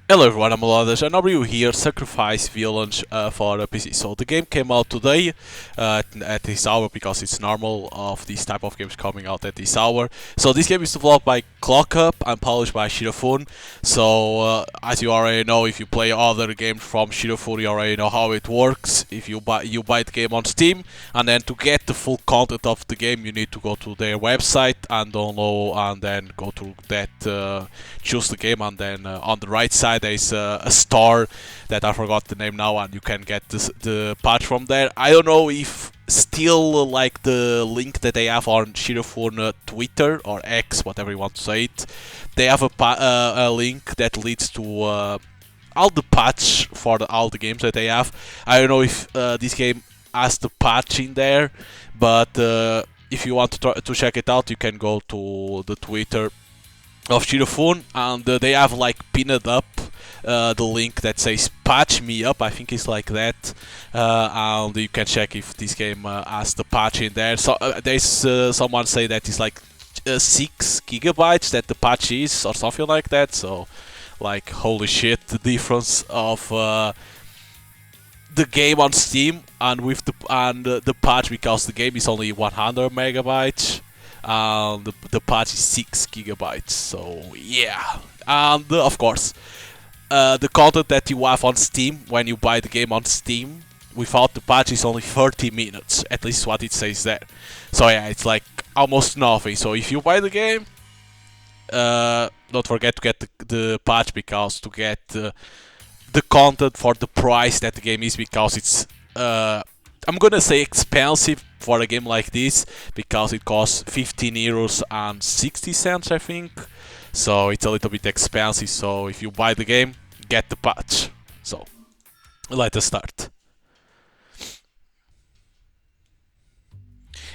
Hello everyone, I'm Melodish and I'll here Sacrifice Villains for PC. So the game came out today at this hour because it's normal of these type of games coming out at this hour. So this game is developed by ClockUp and published by Shirofun. So as you already know, if you play other games from Shirofun, you already know how it works. If you buy the game on Steam, and then to get the full content of the game, you need to go to their website and download, and then go to that, choose the game, and then on the right side there's a store that I forgot the name now, and you can get the patch from there. I don't know if still like the link that they have on Shirofun Twitter or X, whatever you want to say it. They have a link that leads to all the patch for all the games that they have. I don't know if this game has the patch in there, but if you want to check it out, you can go to the Twitter of Shirofun, and they have like pinned up the link that says patch me up. I think it's like that, and you can check if this game has the patch in there. So there's someone say that it's like 6 gigabytes that the patch is, or something like that. So like holy shit, the difference of the game on Steam and with the patch, because the game is only 100 megabytes. The patch is 6 gigabytes, so yeah. And of course, the content that you have on Steam when you buy the game on Steam without the patch is only 30 minutes, at least what it says there. So yeah, it's like almost nothing. So if you buy the game, don't forget to get the patch, because to get the content for the price that the game is, because it's I'm gonna say expensive for a game like this, because it costs 15 euros and 60 cents, I think. So it's a little bit expensive. So if you buy the game, get the patch. So let us start.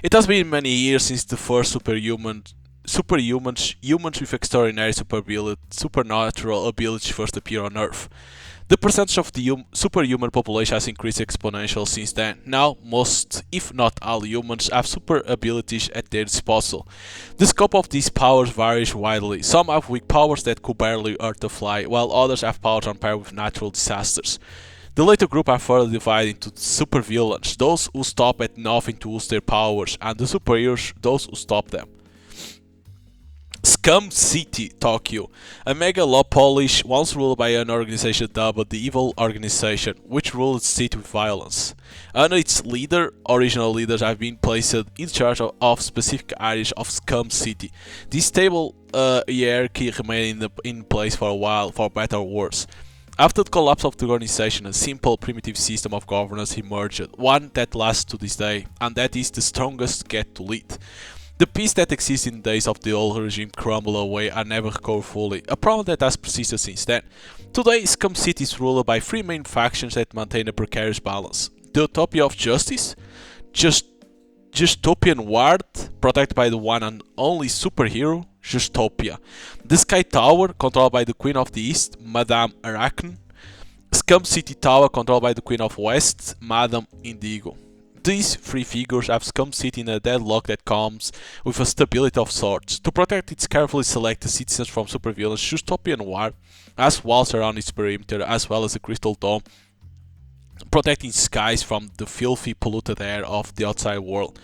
It has been many years since the first humans with extraordinary supernatural abilities first appeared on Earth. The percentage of the superhuman population has increased exponentially since then. Now, most, if not all, humans have super abilities at their disposal. The scope of these powers varies widely. Some have weak powers that could barely hurt a fly, while others have powers on par with natural disasters. The latter group are further divided into supervillains, those who stop at nothing to use their powers, and the superheroes, those who stop them. Scum City, Tokyo, a megalopolis once ruled by an organization dubbed the Evil Organization, which ruled the city with violence. Under its leader, original leaders have been placed in charge of specific areas of Scum City. This stable hierarchy remained in place for a while, for better or worse. After the collapse of the organization, a simple, primitive system of governance emerged, one that lasts to this day, and that is the strongest get to lead. The peace that existed in the days of the old regime crumbled away and never recovered fully, a problem that has persisted since then. Today, Scum City is ruled by 3 main factions that maintain a precarious balance. The Utopia of Justice, Justopian Ward, protected by the one and only superhero, Justopia. The Sky Tower, controlled by the Queen of the East, Madame Arachne. Scum City Tower, controlled by the Queen of West, Madame Indigo. These 3 figures have Scum City in a deadlock that comes with a stability of sorts. To protect its carefully selected citizens from supervillains, Justopian War has walls around its perimeter, as well as a crystal dome protecting skies from the filthy, polluted air of the outside world.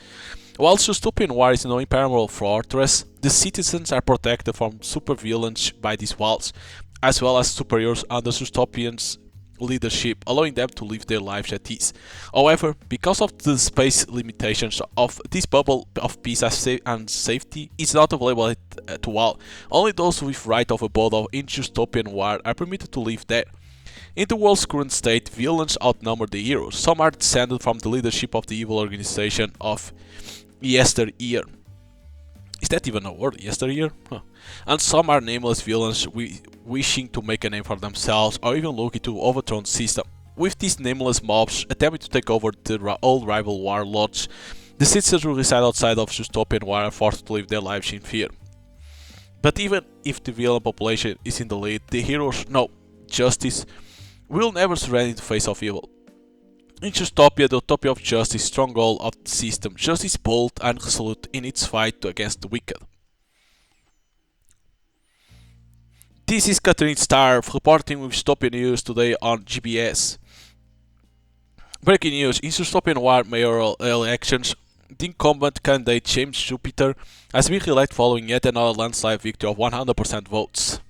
While Justopian War is no impenetrable fortress, the citizens are protected from supervillains by these walls, as well as superiors under Justopian's leadership, allowing them to live their lives at ease. However, because of the space limitations of this bubble of peace and safety is not available to all. Only those with right of abode in Justopian War are permitted to live there. In the world's current state, villains outnumber the heroes. Some are descended from the leadership of the evil organization of yesteryear. Is that even a word? Yesteryear? Huh. And some are nameless villains wishing to make a name for themselves, or even looking to overthrow the system. With these nameless mobs attempting to take over the old rival warlords, the citizens who reside outside of Justopian War are forced to live their lives in fear. But even if the villain population is in the lead, the heroes know justice will never surrender in the face of evil. In Justopia, the Utopia of Justice, stronghold of the system, justice bold and resolute in its fight against the wicked. This is Catherine Starr reporting with Dystopian News today on GBS. Breaking news: in Dystopian War mayoral elections, the incumbent candidate James Jupiter has been elected following yet another landslide victory of 100% votes.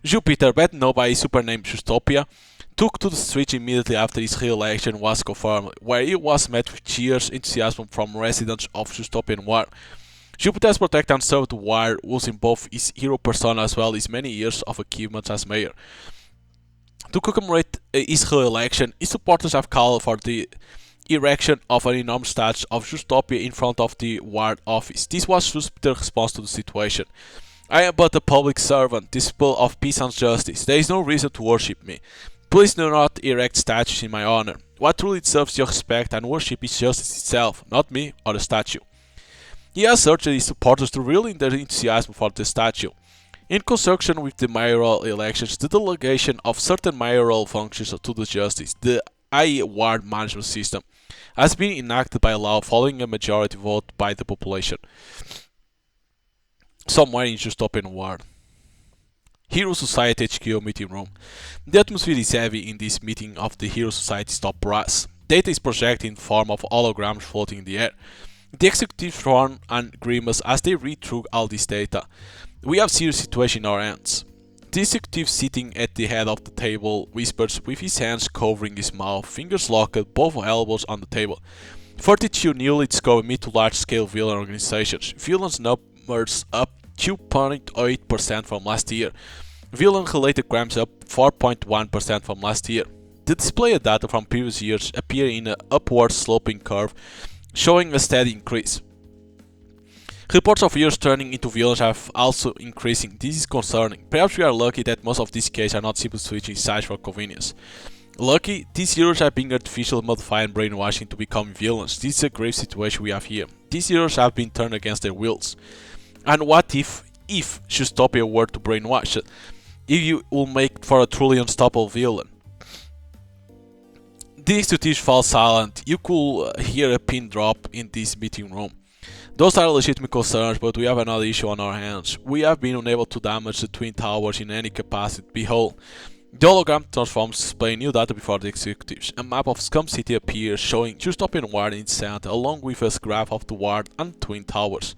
Jupiter, better known by his super name Dystopia, took to the streets immediately after his re-election was confirmed, where he was met with cheers and enthusiasm from residents of Dystopian War. Jupiter has protected and served the war, using both his hero persona as well as many years of achievements as mayor. To commemorate his re-election, his supporters have called for the erection of an enormous statue of Dystopia in front of the ward office. This was Jupiter's response to the situation. I am but a public servant, disciple of peace and justice. There is no reason to worship me. Please do not erect statues in my honor. What truly deserves your respect and worship is justice itself, not me or the statue. He has urged his supporters to reel in their enthusiasm for the statue. In conjunction with the mayoral elections, the delegation of certain mayoral functions to the justice, the IE ward management system, has been enacted by law following a majority vote by the population. Somewhere in Dystopian Ward. Hero Society HQ meeting room. The atmosphere is heavy in this meeting of the Hero Society's top brass. Data is projected in the form of holograms floating in the air. The executives frown and grimace as they read through all this data. We have serious situation in our hands. The executive sitting at the head of the table whispers with his hands covering his mouth, fingers locked, both elbows on the table. 32 newly discovered mid to large scale villain organizations. Villains numbers up 2.8% from last year. Villain related crimes up 4.1% from last year. The display of data from previous years appear in an upward sloping curve, showing a steady increase. Reports of heroes turning into villains have also increasing. This is concerning. Perhaps we are lucky that most of these cases are not simply switching sides for convenience. Lucky, these heroes are being artificially modified and brainwashing to become villains. This is a grave situation we have here. These heroes have been turned against their wills. And what if Dystopia were to brainwash it? If you will make for a truly unstoppable villain. The executives fall silent. You could hear a pin drop in this meeting room. Those are legitimate concerns, but we have another issue on our hands. We have been unable to damage the Twin Towers in any capacity. Behold, the hologram transforms display new data before the executives. A map of Scum City appears, showing Dystopian Ward in its center, along with a graph of the Ward and Twin Towers.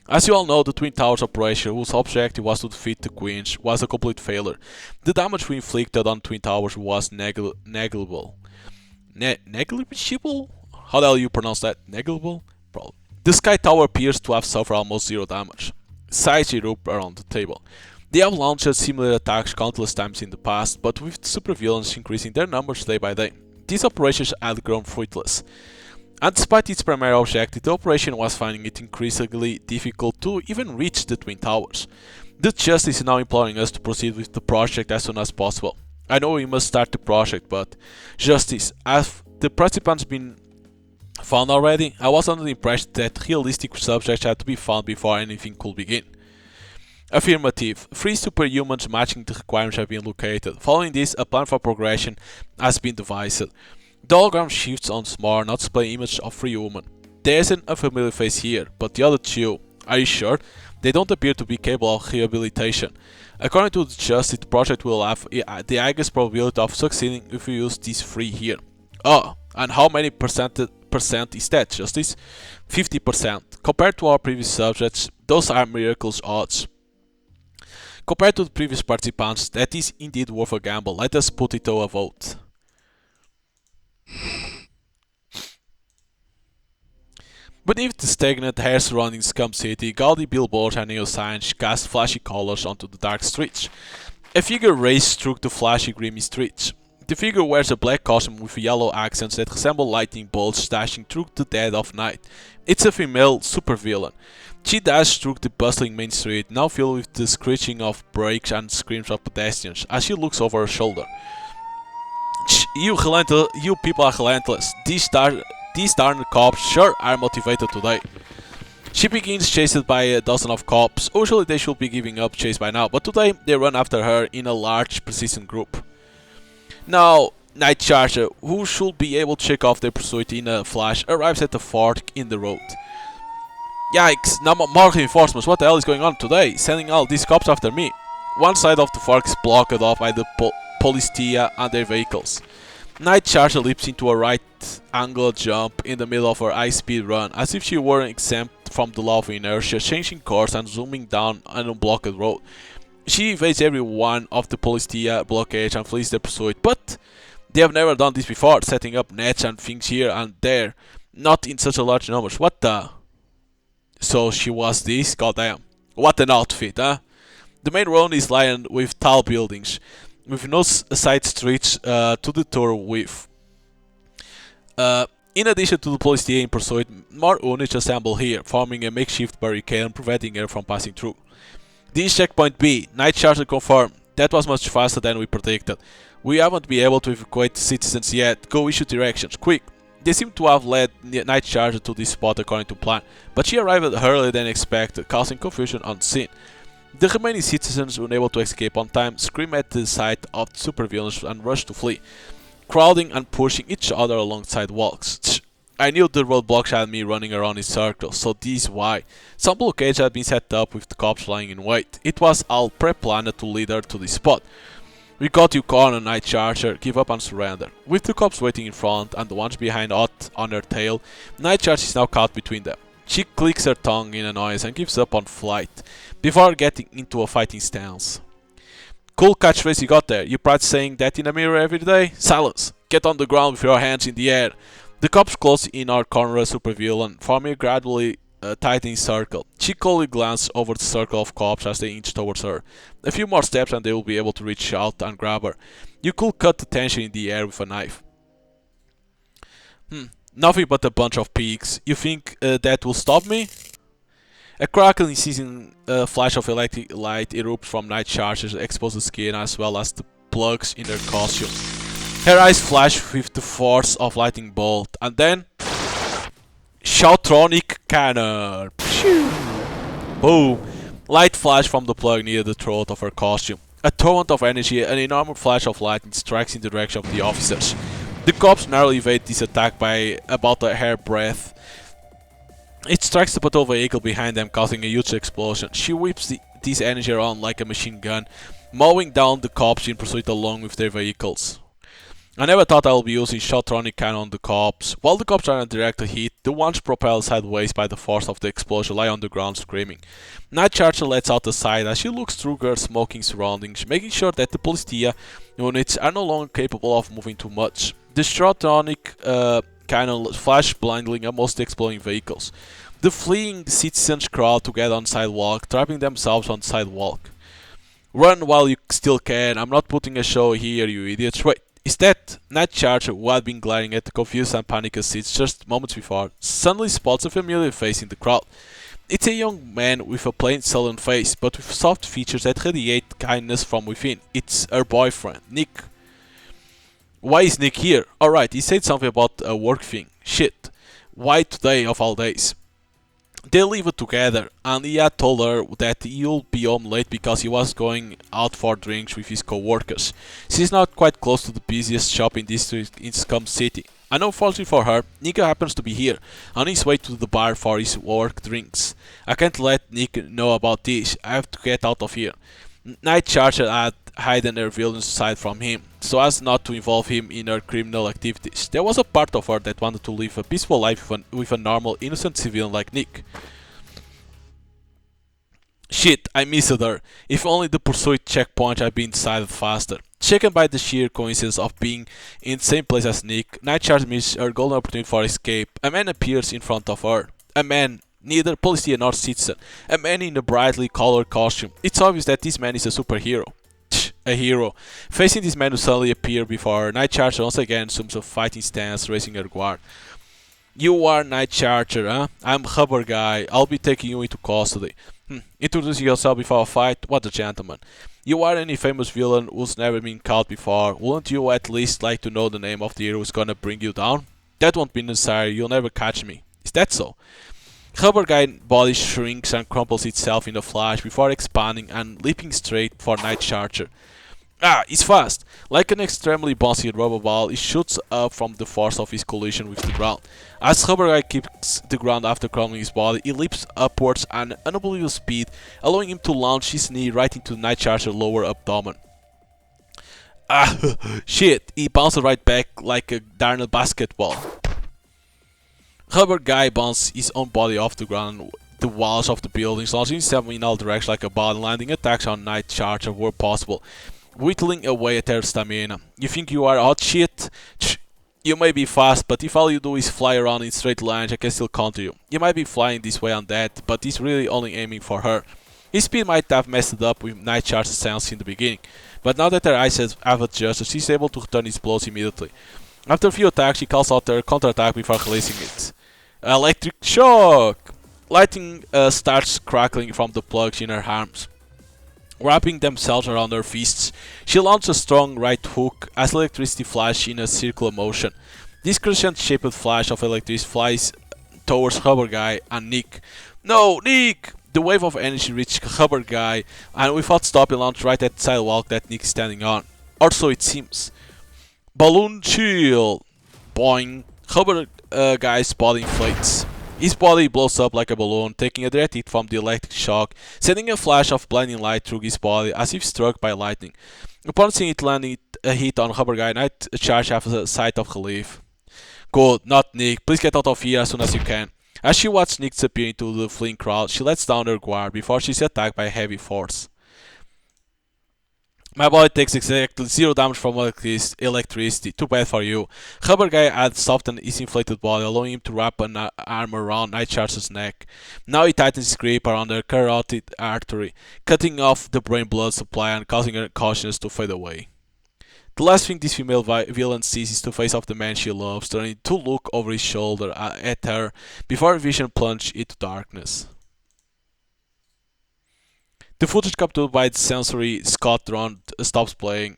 As you all know, the Twin Towers operation, whose objective was to defeat the Queens, was a complete failure. The damage we inflicted on Twin Towers was negligible. Negligible? How the hell do you pronounce that? Negligible? Probably. The Sky Tower appears to have suffered almost zero damage. Sides erupt around the table. They have launched similar attacks countless times in the past, but with the supervillains increasing their numbers day by day, these operations had grown fruitless. And despite its primary objective, the operation was finding it increasingly difficult to even reach the Twin Towers. The Justice is now imploring us to proceed with the project as soon as possible. I know we must start the project, but Justice, have the participants been found already? I was under the impression that realistic subjects had to be found before anything could begin. Affirmative. 3 superhumans matching the requirements have been located. Following this, a plan for progression has been devised. The hologram shifts once more, not displaying image of 3 women. There isn't a familiar face here, but the other 2, are you sure? They don't appear to be capable of rehabilitation. According to the Justice, the project will have the highest probability of succeeding if we use these 3 here. Oh, and how many percent is that, Justice? 50%. Compared to our previous subjects, those are miracles odds. Compared to the previous participants, that is indeed worth a gamble. Let us put it to a vote. Beneath the stagnant air surrounding Scum City, gaudy billboards and neon signs cast flashy colors onto the dark streets. A figure races through the flashy, grimy streets. The figure wears a black costume with yellow accents that resemble lightning bolts dashing through the dead of night. It's a female supervillain. She dashes through the bustling main street, now filled with the screeching of brakes and screams of pedestrians, as she looks over her shoulder. You people are relentless. These darn cops sure are motivated today. She begins chased by a dozen of cops. Usually they should be giving up chase by now, but today they run after her in a large, persistent group. Now, Night Charger, who should be able to shake off their pursuit in a flash, arrives at the fork in the road. Yikes, now more reinforcements, what the hell is going on today? Sending all these cops after me. One side of the fork is blocked off by the Polistia and their vehicles. Night Charger leaps into a right-angled jump in the middle of her high-speed run, as if she weren't exempt from the law of inertia, changing course and zooming down an unblocked road. She evades every one of the Polistia blockades and flees their pursuit, but they have never done this before, setting up nets and things here and there, not in such a large numbers. What the? So she was this? Goddamn. What an outfit, huh? The main road is lined with tall buildings, with no side streets to detour with. In addition to the police in pursuit, more units assemble here, forming a makeshift barricade and preventing air from passing through. This checkpoint B, Night Charger confirmed. That was much faster than we predicted. We haven't been able to evacuate citizens yet. Go issue directions, quick. They seem to have led Night Charger to this spot according to plan, but she arrived earlier than expected, causing confusion on scene. The remaining citizens, unable to escape on time, scream at the sight of the supervillains and rush to flee, crowding and pushing each other alongside walks. I knew the roadblocks had me running around in circles, so this is why. Some blockades had been set up with the cops lying in wait. It was all pre-planned to lead her to this spot. We got you cornered, Night Charger. Give up and surrender. With the cops waiting in front and the ones behind hot on her tail, Night Charger is now caught between them. She clicks her tongue in annoyance and gives up on flight, before getting into a fighting stance. Cool catchphrase you got there. You practice saying that in a mirror every day? Silence! Get on the ground with your hands in the air. The cops close in our corner a supervillain, forming a gradually tightening circle. She coldly glances over the circle of cops as they inch towards her. A few more steps and they will be able to reach out and grab her. You could cut the tension in the air with a knife. Nothing but a bunch of pigs. You think that will stop me? A crackling seizing flash of electric light erupts from Night Charger's exposed skin as well as the plugs in her costume. Her eyes flash with the force of lightning bolt, and then Shoutronic cannon. Boom! Light flash from the plug near the throat of her costume. A torrent of energy, an enormous flash of lightning strikes in the direction of the officers. The cops narrowly evade this attack by about a hairbreadth. It strikes the patrol vehicle behind them, causing a huge explosion. She whips this energy around like a machine gun, mowing down the cops in pursuit along with their vehicles. I never thought I would be using Shoutronic cannon on the cops. While the cops are in direct heat, the ones propelled sideways by the force of the explosion lie on the ground screaming. Night Charger lets out a sigh as she looks through her smoking surroundings, making sure that the Polistia units are no longer capable of moving too much. The Shoutronic cannon flash blindly amongst the exploding vehicles. The fleeing citizens crowd to get on sidewalk, trapping themselves on sidewalk. Run while you still can. I'm not putting a show here, you idiots. Wait. Is that Night Charger, who had been glaring at the confused and panicked seats just moments before, suddenly spots a familiar face in the crowd. It's a young man with a plain sullen face, but with soft features that radiate kindness from within. It's her boyfriend, Nick. Why is Nick here? Alright, he said something about a work thing. Shit. Why today of all days? They leave it together, and he had told her that he'll be home late because he was going out for drinks with his co-workers. She's not quite close to the busiest shopping district in Scum City. And unfortunately for her, Nico happens to be here, on his way to the bar for his work drinks. I can't let Nick know about this, I have to get out of here. Night Charger had hidden her villain side from him, so as not to involve him in her criminal activities. There was a part of her that wanted to live a peaceful life with a normal, innocent civilian like Nick. Shit, I missed her. If only the pursuit checkpoint had been decided faster. Shaken by the sheer coincidence of being in the same place as Nick, Night Charger missed her golden opportunity for escape. A man appears in front of her. A man, neither police nor citizen. A man in a brightly colored costume. It's obvious that this man is a superhero. A hero. Facing this man who suddenly appeared before her, Night Charger once again assumes a fighting stance, raising her guard. You are Night Charger, huh? I'm Rubber Guy. I'll be taking you into custody. Introducing yourself before a fight? What a gentleman. You are any famous villain who's never been caught before. Wouldn't you at least like to know the name of the hero who's gonna bring you down? That won't be necessary. You'll never catch me. Is that so? Rubber Guy's body shrinks and crumples itself in a flash before expanding and leaping straight for Night Charger. It's fast. Like an extremely bouncy rubber ball, it shoots up from the force of his collision with the ground. As Rubber Guy kicks the ground after crumbling his body, he leaps upwards at an unbelievable speed, allowing him to launch his knee right into Night Charger's lower abdomen. Shit, he bounced right back like a darn basketball. Rubber Guy bounced his own body off the ground, the walls of the buildings, launching himself in all directions like a ball, and landing attacks on Night Charger where possible, whittling away at their stamina. You think you are hot shit? You may be fast, but if all you do is fly around in straight lines, I can still counter you. You might be flying this way and that, but he's really only aiming for her. His speed might have messed it up with Night Charger's sense in the beginning, but now that her eyes have adjusted, she's able to return his blows immediately. After a few attacks, she calls out her counterattack before releasing it. Electric shock! Lightning starts crackling from the plugs in her arms, wrapping themselves around her fists. She launches a strong right hook as electricity flashes in a circular motion. This crescent-shaped flash of electricity flies towards Rubber Guy and Nick. No, Nick! The wave of energy reached Rubber Guy and without stopping launched right at the sidewalk that Nick is standing on. Or so it seems. Balloon chill! Boing! Rubber Guy's body inflates. His body blows up like a balloon, taking a direct hit from the electric shock, sending a flash of blinding light through his body as if struck by lightning. Upon seeing it landing a hit on Rubber Guy, Night Charge has a sight of relief. Good, not Nick. Please get out of here as soon as you can. As she watches Nick disappear into the fleeing crowd, she lets down her guard before she's attacked by heavy force. My body takes exactly 0 damage from electricity. Too bad for you. Rubber Guy had softened his inflated body, allowing him to wrap an arm around Night Charger's neck. Now he tightens his grip around the carotid artery, cutting off the brain blood supply and causing her consciousness to fade away. The last thing this female villain sees is the face of the man she loves, turning to look over his shoulder at her before her vision plunges into darkness. The footage captured by the sensory Scott drone stops playing.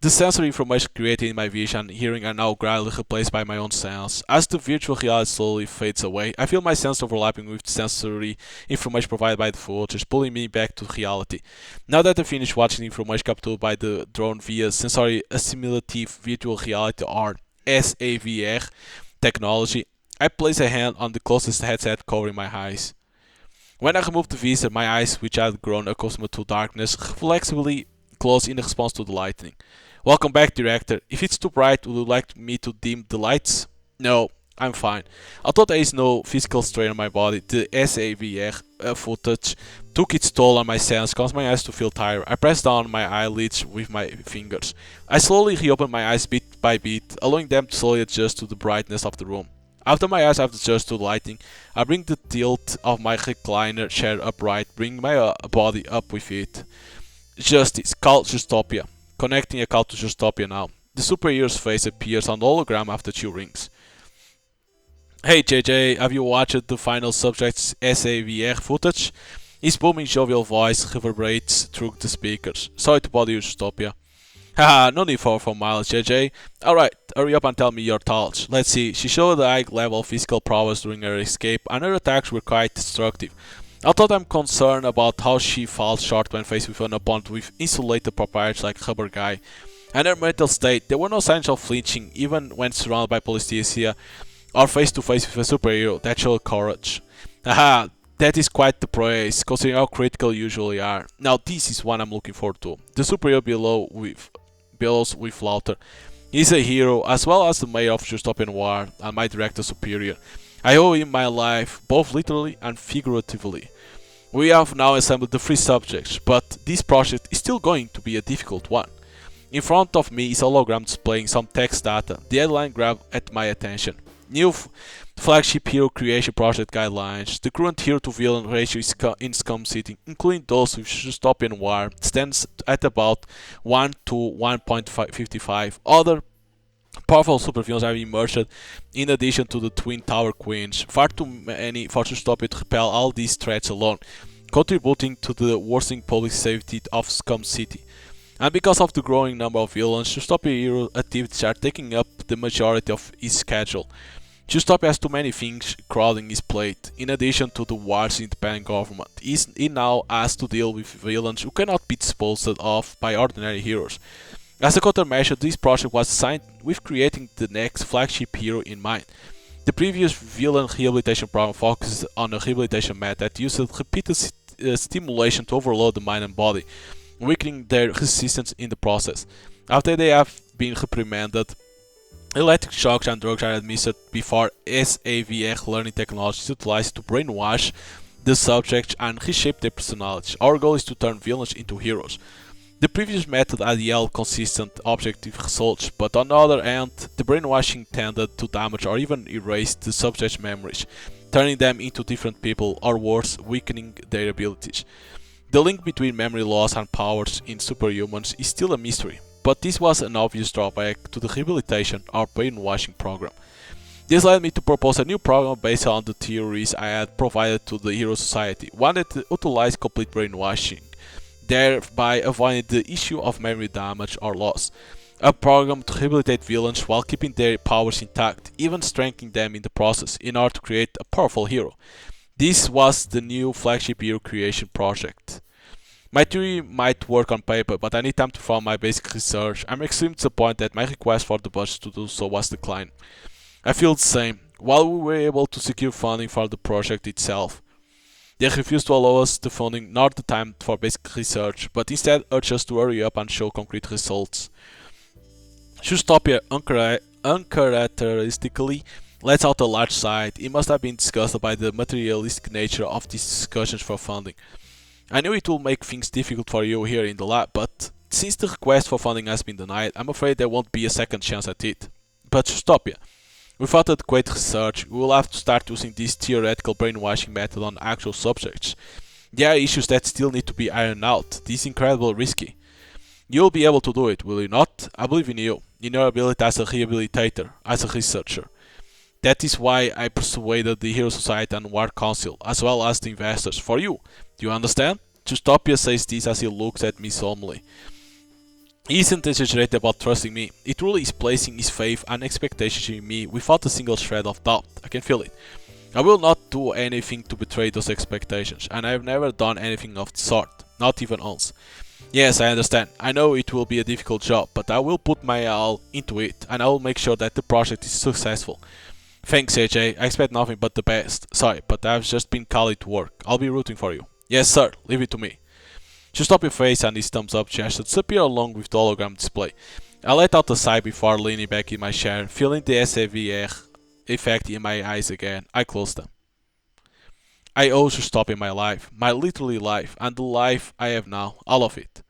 The sensory information created in my vision and hearing are now gradually replaced by my own sense. As the virtual reality slowly fades away, I feel my sense overlapping with the sensory information provided by the footage, pulling me back to reality. Now that I finished watching the information captured by the drone via sensory assimilative virtual reality or SAVR technology, I place a hand on the closest headset covering my eyes. When I removed the visor, my eyes, which had grown accustomed to darkness, reflexively closed in response to the lightning. Welcome back, director. If it's too bright, would you like me to dim the lights? No, I'm fine. Although there is no physical strain on my body, the SAVR footage took its toll on my sense, causing my eyes to feel tired. I pressed down my eyelids with my fingers. I slowly reopened my eyes bit by bit, allowing them to slowly adjust to the brightness of the room. After my eyes have adjusted to the lighting, I bring the tilt of my recliner chair upright, bringing my body up with it. Justice, call Justopia. Connecting a call to Justopia now. The superhero's face appears on the hologram after 2 rings. Hey JJ, have you watched the final subject's SAVR footage? His booming jovial voice reverberates through the speakers. Sorry to bother you, Justopia. Haha, no need for miles, JJ. Alright, hurry up and tell me your thoughts. Let's see, she showed a high level of physical prowess during her escape, and her attacks were quite destructive. Although I'm concerned about how she falls short when faced with an opponent with insulated proprietors like Rubber Guy. And her mental state, there were no signs of flinching, even when surrounded by policia or face to face with a superhero that showed courage. Haha, that is quite the praise, considering how critical you usually are. Now this is what I'm looking forward to. The superhero bellows with laughter. He's a hero, as well as the mayor of Dystopian War and my director superior. I owe him my life, both literally and figuratively. We have now assembled the 3 subjects, but this project is still going to be a difficult one. In front of me is a hologram displaying some text data. The headline grabbed at my attention. New flagship hero creation project guidelines. The current hero to villain ratio in Scum City, including those with Dystopian War, stands at about 1 to 1.55. Other powerful supervillains have emerged in addition to the Twin Tower Queens, far too many for Dystopia to repel all these threats alone, contributing to the worsening public safety of Scum City. And because of the growing number of villains, Dystopia hero activities are taking up the majority of his schedule. Justopia has too many things crowding his plate. In addition to the war's independent government, he now has to deal with villains who cannot be disposed of by ordinary heroes. As a countermeasure, this project was designed with creating the next flagship hero in mind. The previous villain rehabilitation program focused on a rehabilitation method that used repeated stimulation to overload the mind and body, weakening their resistance in the process. After they have been reprimanded, electric shocks and drugs are administered before SAVR learning technology is utilized to brainwash the subjects and reshape their personalities. Our goal is to turn villains into heroes. The previous method had yielded consistent objective results, but on the other hand, the brainwashing tended to damage or even erase the subject's memories, turning them into different people or worse, weakening their abilities. The link between memory loss and powers in Supervillains is still a mystery, but this was an obvious drawback to the rehabilitation or brainwashing program. This led me to propose a new program based on the theories I had provided to the Hero Society, one that utilized complete brainwashing, thereby avoiding the issue of memory damage or loss. A program to rehabilitate villains while keeping their powers intact, even strengthening them in the process, in order to create a powerful hero. This was the new flagship hero creation project. My theory might work on paper, but I need time to perform my basic research. I'm extremely disappointed that my request for the budget to do so was declined. I feel the same. While we were able to secure funding for the project itself, they refused to allow us the funding nor the time for basic research, but instead urged us to hurry up and show concrete results. Justopia uncharacteristically lets out a large sigh. It must have been disgusted by the materialistic nature of these discussions for funding. I knew it will make things difficult for you here in the lab, but since the request for funding has been denied, I'm afraid there won't be a second chance at it. But Justopia, without adequate research, we will have to start using this theoretical brainwashing method on actual subjects. There are issues that still need to be ironed out. This is incredibly risky. You'll be able to do it, will you not? I believe in you, in your ability as a rehabilitator, as a researcher. That is why I persuaded the Hero Society and War Council, as well as the investors, for you. Do you understand? Justopia says this as he looks at me solemnly. He isn't exaggerated about trusting me. It truly is placing his faith and expectations in me without a single shred of doubt. I can feel it. I will not do anything to betray those expectations, and I have never done anything of the sort, not even once. Yes, I understand. I know it will be a difficult job, but I will put my all into it, and I will make sure that the project is successful. Thanks, AJ. I expect nothing but the best. Sorry, but I've just been called to work. I'll be rooting for you. Yes, sir. Leave it to me. Justopia face and his thumbs up gesture disappear along with the hologram display. I let out a sigh before leaning back in my chair, feeling the SAVR effect in my eyes again. I closed them. I owe Justopia my life, my literally life, and the life I have now, all of it.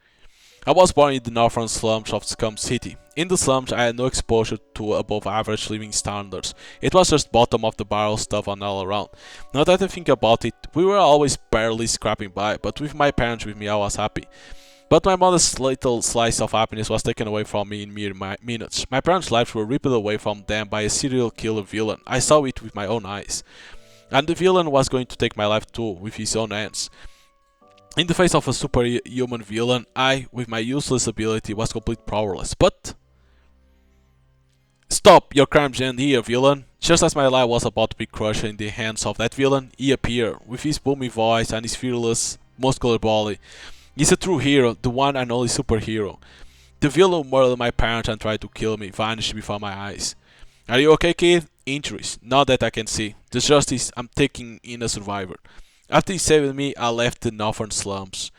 I was born in the northern slums of Scum City. In the slums, I had no exposure to above average living standards. It was just bottom of the barrel stuff on all around. Now that I think about it, we were always barely scraping by, but with my parents with me I was happy. But my mother's little slice of happiness was taken away from me in mere minutes. My parents' lives were ripped away from them by a serial killer villain. I saw it with my own eyes. And the villain was going to take my life too, with his own hands. In the face of a superhuman villain, I, with my useless ability, was completely powerless. But... Stop! Your crimes end here, villain! Just as my life was about to be crushed in the hands of that villain, he appeared, with his booming voice and his fearless, muscular body. He's a true hero, the one and only superhero. The villain who murdered my parents and tried to kill me vanished before my eyes. Are you okay, kid? Injuries. Not that I can see. The justice I'm taking in a survivor. After he saved me, I left the northern slums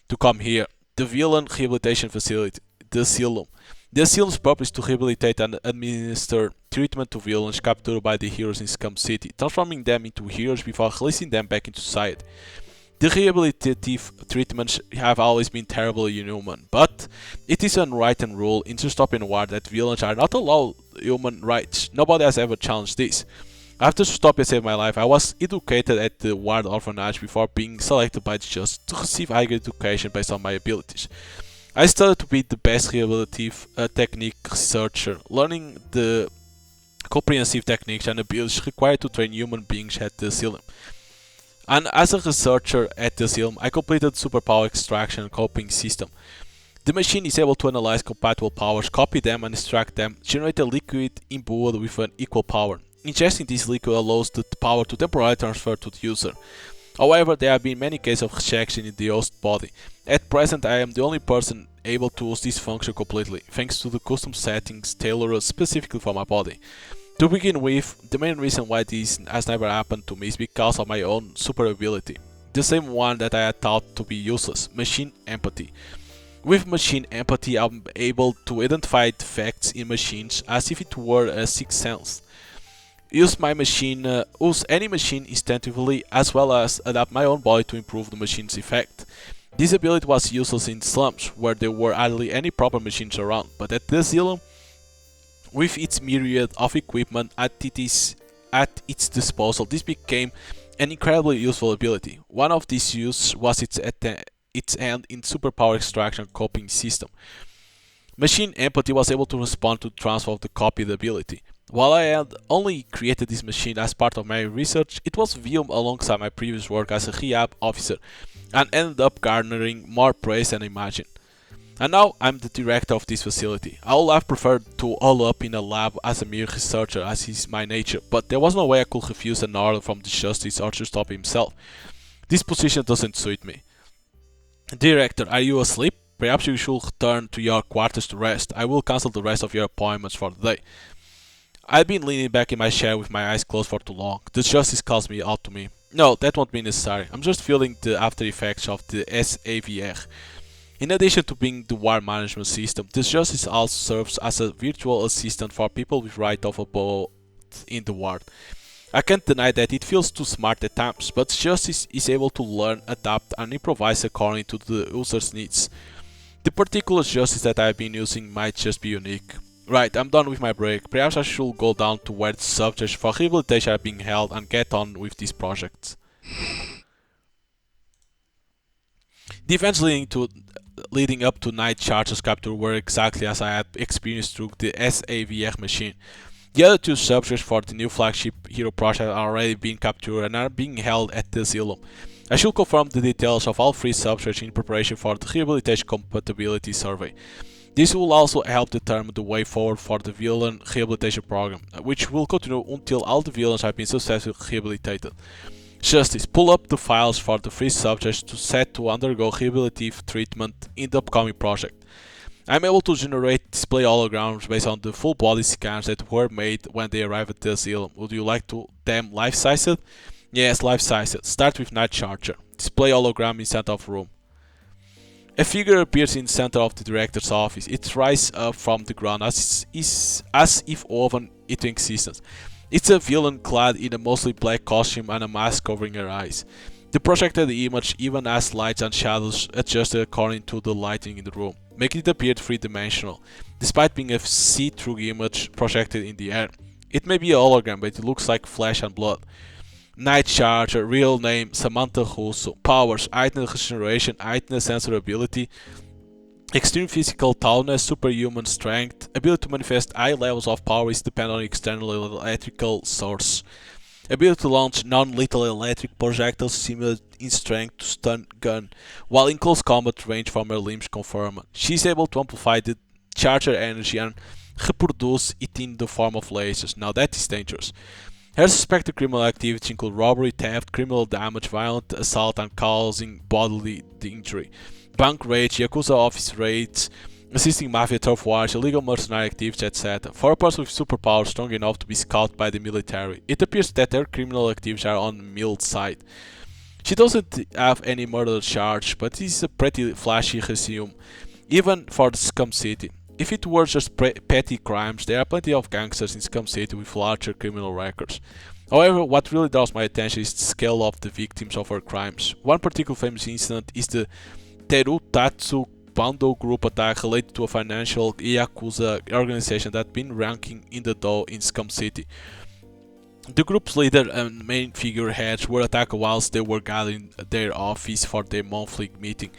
to come here. The villain rehabilitation facility, the Asylum. The Asylum's purpose is to rehabilitate and administer treatment to villains captured by the heroes in Scum City, transforming them into heroes before releasing them back into society. The rehabilitative treatments have always been terribly inhuman, but it is an unwritten rule in Dystopian War that villains are not allowed human rights. Nobody has ever challenged this. After Dystopia saved my life, I was educated at the Ward Orphanage before being selected by the judge to receive higher education based on my abilities. I studied to be the best rehabilitative technique researcher, learning the comprehensive techniques and abilities required to train human beings at the Asylum. And as a researcher at the Asylum, I completed superpower extraction and copying system. The machine is able to analyze compatible powers, copy them and extract them, generate a liquid imbued with an equal power. Ingesting this liquid allows the power to temporarily transfer to the user. However, there have been many cases of rejection in the host body. At present, I am the only person able to use this function completely, thanks to the custom settings tailored specifically for my body. To begin with, the main reason why this has never happened to me is because of my own super ability. The same one that I had thought to be useless, machine empathy. With machine empathy, I'm able to identify defects in machines as if it were a sixth sense. Use any machine instinctively, as well as adapt my own body to improve the machine's effect. This ability was useless in slums, where there were hardly any proper machines around, but at the asylum, with its myriad of equipment at its disposal, this became an incredibly useful ability. One of these uses was its end in superpower extraction copying system. Machine empathy was able to respond to the transfer of the copied ability. While I had only created this machine as part of my research, it was viewed alongside my previous work as a rehab officer and ended up garnering more praise than I imagined. And now I'm the director of this facility. I would have preferred to hole up in a lab as a mere researcher, as is my nature, but there was no way I could refuse an order from the justice or to stop himself. This position doesn't suit me. Director, are you asleep? Perhaps you should return to your quarters to rest. I will cancel the rest of your appointments for the day. I've been leaning back in my chair with my eyes closed for too long. The justice calls me out to me. No, that won't be necessary. I'm just feeling the after effects of the SAVR. In addition to being the ward management system, this justice also serves as a virtual assistant for people with right of abode in the ward. I can't deny that it feels too smart at times, but justice is able to learn, adapt, and improvise according to the user's needs. The particular justice that I've been using might just be unique. Right, I'm done with my break. Perhaps I should go down to where the subjects for rehabilitation are being held and get on with these projects. The events leading up to Night Charger's capture were exactly as I had experienced through the SAVR machine. The other two subjects for the new flagship hero project are already being captured and are being held at the asylum. I should confirm the details of all three subjects in preparation for the rehabilitation compatibility survey. This will also help determine the way forward for the villain rehabilitation program, which will continue until all the villains have been successfully rehabilitated. Justice, pull up the files for the three subjects set to undergo rehabilitative treatment in the upcoming project. I'm able to generate display holograms based on the full body scans that were made when they arrived at the asylum. Would you like them life-sized? Yes, life-sized. Start with Night Charger. Display hologram in center of room. A figure appears in the center of the director's office. It rises up from the ground as if woven into existence. It's a villain clad in a mostly black costume and a mask covering her eyes. The projected image even has lights and shadows adjusted according to the lighting in the room, making it appear three-dimensional, despite being a see-through image projected in the air. It may be a hologram, but it looks like flesh and blood. Night Charger, real name Samantha Russo. Powers: heightened regeneration, heightened sensor ability, extreme physical toughness, superhuman strength. Ability to manifest high levels of power is dependent on external electrical source. Ability to launch non-lethal electric projectiles similar in strength to stun gun, while in close combat range from her limbs confirmed. She is able to amplify the charger energy and reproduce it in the form of lasers. Now that is dangerous. Her suspected criminal activities include robbery, theft, criminal damage, violent assault and causing bodily injury, bank raids, Yakuza office raids, assisting mafia turf wars, illegal mercenary activities, etc. For a person with superpowers strong enough to be scouted by the military, it appears that her criminal activities are on the mild side. She doesn't have any murder charge, but it is a pretty flashy resume, even for the Scum City. If it were just petty crimes, there are plenty of gangsters in Scum City with larger criminal records. However, what really draws my attention is the scale of the victims of her crimes. One particular famous incident is the Terutatsu Bando group attack related to a financial Yakuza organization that had been ranking in the dough in Scum City. The group's leader and main figureheads were attacked whilst they were gathering their office for their monthly meeting.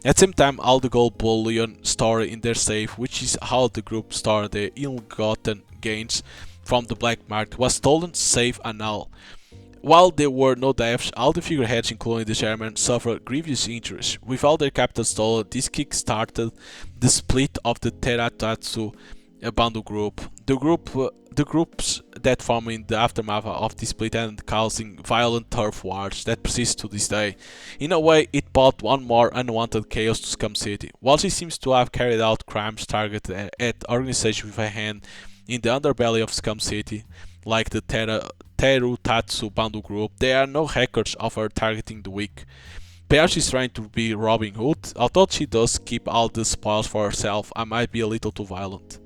At the same time, all the gold bullion stored in their safe, which is how the group stored their ill-gotten gains from the black market, was stolen, safe and all. While there were no deaths, all the figureheads, including the chairman, suffered grievous injuries. With all their capital stolen, this kick-started the split of the Teratatsu Bando group. The groups that form in the aftermath of the split and causing violent turf wars that persist to this day. In a way, it brought one more unwanted chaos to Scum City. While she seems to have carried out crimes targeted at organizations with a hand in the underbelly of Scum City, like the Teru Tatsu Bandu group, there are no records of her targeting the weak. Perhaps she's trying to be Robin Hood, although she does keep all the spoils for herself and might be a little too violent.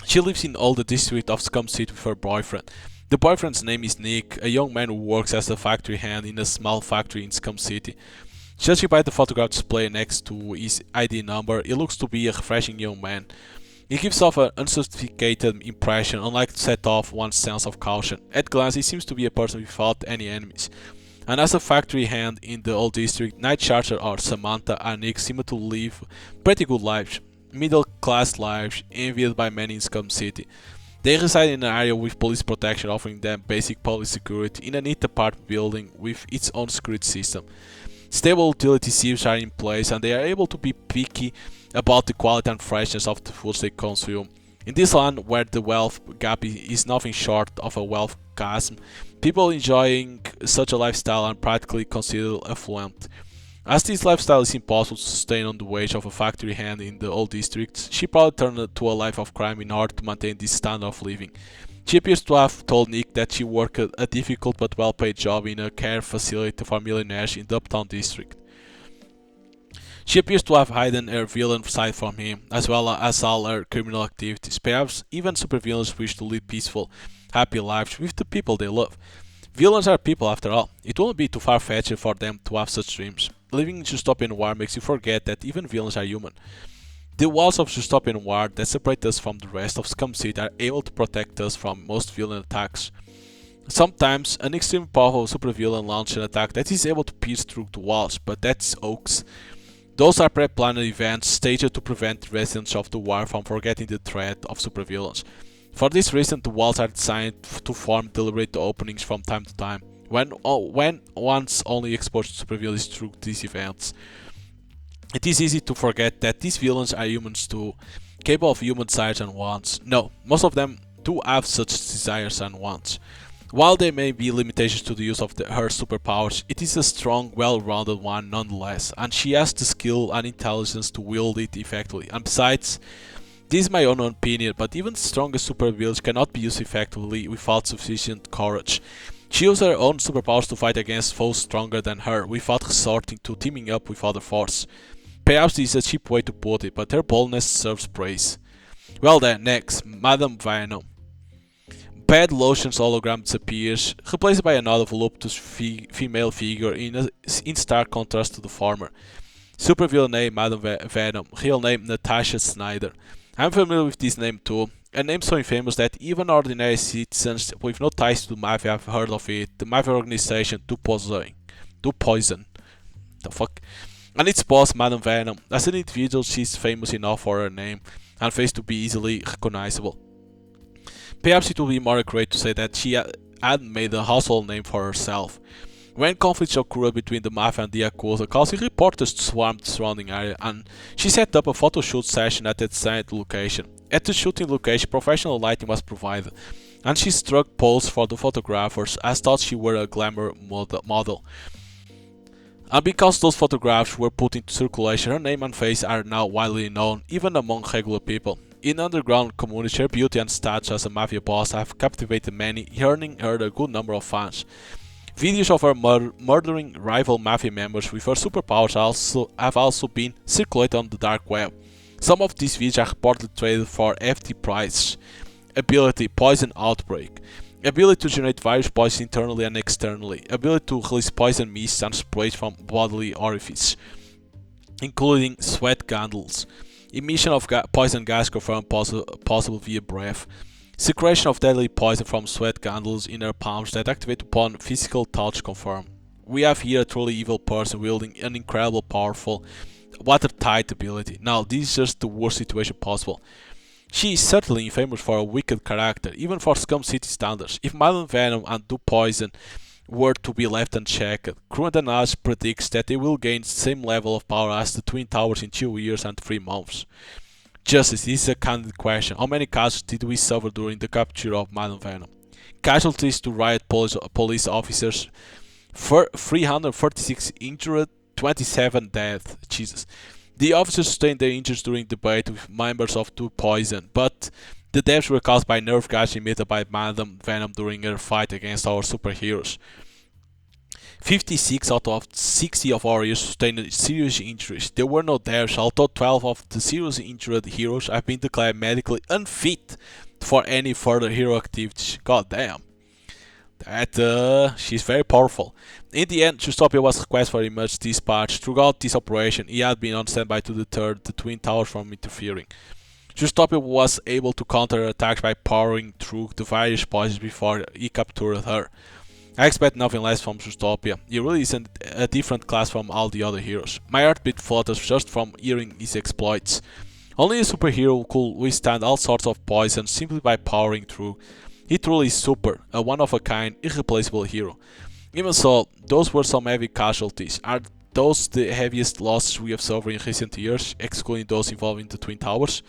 She lives in all the district of Scum City with her boyfriend. The boyfriend's name is Nick, a young man who works as a factory hand in a small factory in Scum City. Judging by the photograph display next to his ID number, he looks to be a refreshing young man. He gives off an unsophisticated impression, unlike to set off one's sense of caution. At glance, he seems to be a person without any enemies. And as a factory hand in the old district, Night Charger or Samantha and Nick seem to live pretty good lives. Middle-class lives, envied by many in Scum City. They reside in an area with police protection offering them basic public security in a neat apartment building with its own security system. Stable utility sieves are in place and they are able to be picky about the quality and freshness of the foods they consume. In this land where the wealth gap is nothing short of a wealth chasm, people enjoying such a lifestyle are practically considered affluent. As this lifestyle is impossible to sustain on the wage of a factory hand in the old districts, she probably turned to a life of crime in order to maintain this standard of living. She appears to have told Nick that she worked a difficult but well-paid job in a care facility for millionaires in the uptown district. She appears to have hidden her villain side from him, as well as all her criminal activities. Perhaps even supervillains wish to lead peaceful, happy lives with the people they love. Villains are people after all. It wouldn't be too far-fetched for them to have such dreams. Living in dystopian war makes you forget that even villains are human. The walls of dystopian war that separate us from the rest of Scum City are able to protect us from most villain attacks. Sometimes, an extremely powerful supervillain launches an attack that is able to pierce through the walls, but that's hoax. Those are pre-planned events staged to prevent the residents of the war from forgetting the threat of supervillains. For this reason, the walls are designed to form deliberate openings from time to time, when one's only exposure to supervillains is through these events. It is easy to forget that these villains are humans too, capable of human desires and wants. No, most of them do have such desires and wants. While there may be limitations to the use of her superpowers, it is a strong, well-rounded one nonetheless, and she has the skill and intelligence to wield it effectively. And besides, this is my own opinion, but even the strongest supervillains cannot be used effectively without sufficient courage. She uses her own superpowers to fight against foes stronger than her, without resorting to teaming up with other forces. Perhaps this is a cheap way to put it, but her boldness deserves praise. Well then, next, Madame Venom. Bad Lotion's hologram disappears, replaced by another voluptuous female figure in stark contrast to the former. Supervillain name Madame Venom, real name Natasha Snyder. I'm familiar with this name too, a name so infamous that even ordinary citizens with no ties to the Mafia have heard of it, the Mafia organization To Poison. The fuck? And its boss, Madame Venom. As an individual, she's famous enough for her name and face to be easily recognizable. Perhaps it would be more accurate to say that she had made a household name for herself. When conflicts occurred between the Mafia and the Yakuza, causing reporters to swarm the surrounding area, and she set up a photo shoot session at the designated location. At the shooting location, professional lighting was provided, and she struck pose for the photographers as thought she were a glamour model. And because those photographs were put into circulation, her name and face are now widely known, even among regular people. In underground communities, her beauty and status as a mafia boss have captivated many, earning her a good number of fans. Videos of her murdering rival mafia members with her superpowers have also been circulated on the dark web. Some of these videos are reportedly traded for hefty prices. Ability: Poison Outbreak. Ability to generate virus poison internally and externally. Ability to release poison mists and sprays from bodily orifices, including sweat candles. Emission of poison gas confirmed possible via breath. Secretion of deadly poison from sweat candles in her palms that activate upon physical touch confirmed. We have here a truly evil person wielding an incredible powerful watertight ability. Now this is just the worst situation possible. She is certainly infamous for a wicked character, even for Scum City standards. If Madame Venom and Do Poison were to be left unchecked, current analysis predicts that they will gain the same level of power as the Twin Towers in 2 years and 3 months. Justice, this is a candid question. How many casualties did we suffer during the capture of Madam Venom? Casualties to riot police officers: 336 injured, 27 dead. Jesus. The officers sustained their injuries during the debate with members of Two Poison, but the deaths were caused by nerve gas emitted by Madam Venom during her fight against our superheroes. 56 out of 60 of our heroes sustained serious injuries. There were no deaths, although 12 of the seriously injured heroes have been declared medically unfit for any further hero activities. God damn. She's very powerful. In the end, Justopia was requested for emergency dispatch. Throughout this operation, he had been on standby to deter the Twin Towers from interfering. Justopia was able to counter her attacks by powering through the various poisons before he captured her. I expect nothing less from Justopia. He really is a different class from all the other heroes. My heartbeat flutters just from hearing his exploits. Only a superhero could withstand all sorts of poison simply by powering through. He truly is super, a one-of-a-kind, irreplaceable hero. Even so, those were some heavy casualties. Are those the heaviest losses we have suffered in recent years, excluding those involving the Twin Towers?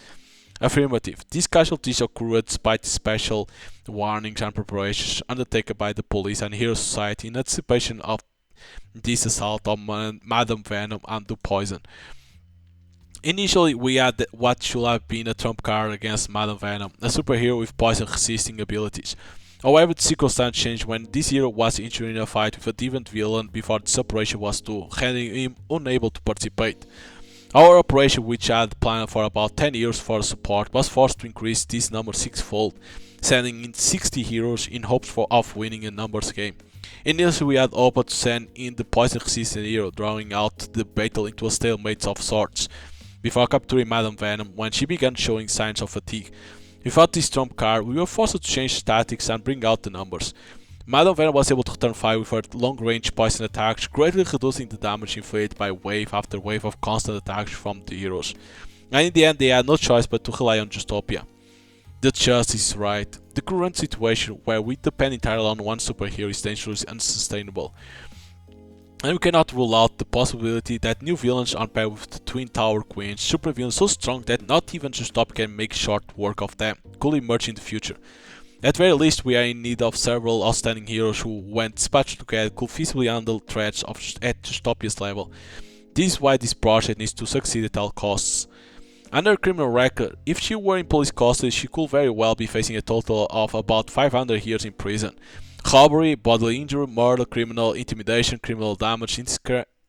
Affirmative. These casualties occurred despite special warnings and preparations undertaken by the police and Hero Society in anticipation of this assault on Madam Venom and the Poison. Initially, we had what should have been a trump card against Madam Venom, a superhero with poison-resisting abilities. However, the circumstance changed when this hero was injured in a fight with a different villain before this operation was due, rendering him unable to participate. Our operation, which had planned for about 10 years for support, was forced to increase this number sixfold, sending in 60 heroes in hopes of winning a numbers game. Initially, we had hoped to send in the poison-resistant hero, drawing out the battle into a stalemate of sorts, before capturing Madam Venom when she began showing signs of fatigue. Without this trump card, we were forced to change tactics and bring out the numbers. Madam Venom was able to return fire with her long-range poison attacks, greatly reducing the damage inflicted by wave after wave of constant attacks from the heroes. And in the end, they had no choice but to rely on Justopia. The justice is right. The current situation, where we depend entirely on one superhero, is dangerously unsustainable. And we cannot rule out the possibility that new villains on par with the Twin Tower Queens, supervillains so strong that not even Justopia can make short work of them, could emerge in the future. At very least, we are in need of several outstanding heroes who, when dispatched together, could feasibly handle threats at Justopia's level. This is why this project needs to succeed at all costs. Under her criminal record, if she were in police custody, she could very well be facing a total of about 500 years in prison. Robbery, bodily injury, murder, criminal intimidation, criminal damage,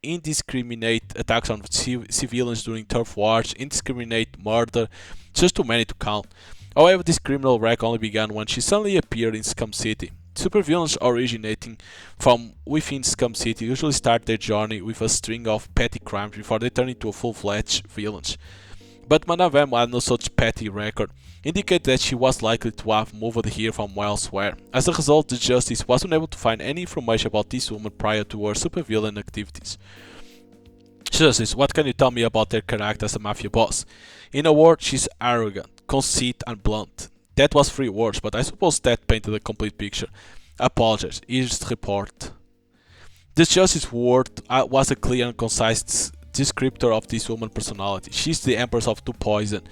indiscriminate attacks on civilians during turf wars, indiscriminate murder, just too many to count. However, this criminal record only began when she suddenly appeared in Scum City. Supervillains originating from within Scum City usually start their journey with a string of petty crimes before they turn into full-fledged villains. But Madame Venom had no such petty record, indicating that she was likely to have moved here from elsewhere. As a result, the Justice was unable to find any information about this woman prior to her supervillain activities. Justice, what can you tell me about her character as a mafia boss? In a word, she's arrogant, conceit, and blunt. That was 3 words, but I suppose that painted a complete picture. Apologies, here's the report. The Justice word was a clear and concise descriptor of this woman's personality. She's the Empress of Two Poison,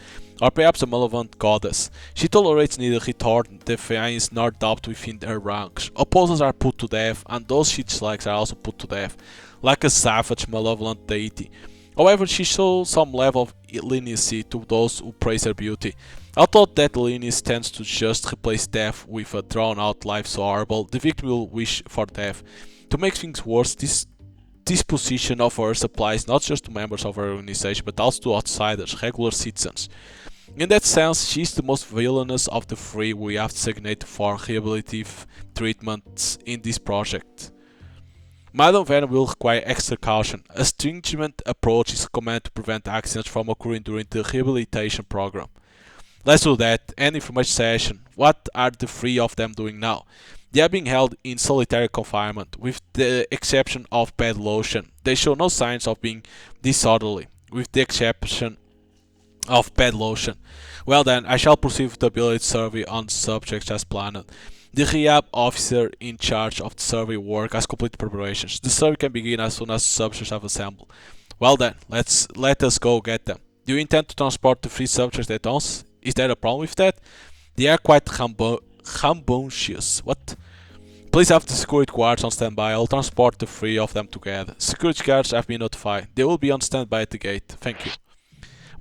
or perhaps a malevolent goddess. She tolerates neither retort, defiance, nor doubt within her ranks. Opposers are put to death, and those she dislikes are also put to death, like a savage, malevolent deity. However, she shows some level of leniency to those who praise her beauty. Although that leniency tends to just replace death with a drawn-out life so horrible, the victim will wish for death. To make things worse, this disposition of hers applies not just to members of her organization, but also to outsiders, regular citizens. In that sense, she is the most villainous of the 3 we have designated for rehabilitative treatments in this project. Madam Venom will require extra caution. A stringent approach is recommended to prevent accidents from occurring during the rehabilitation program. Let's do that. End information session. What are the 3 of them doing now? They are being held in solitary confinement, with the exception of bad lotion. They show no signs of being disorderly, with the exception of bad lotion. Well then, I shall proceed with the ability survey on the subjects as planned. The rehab officer in charge of the survey work has completed preparations. The survey can begin as soon as the subjects have assembled. Well then, let us go get them. Do you intend to transport the three subjects at once? Is there a problem with that? They are quite rambunctious. What? Please have the security guards on standby. I'll transport the three of them together. Security guards have been notified. They will be on standby at the gate. Thank you.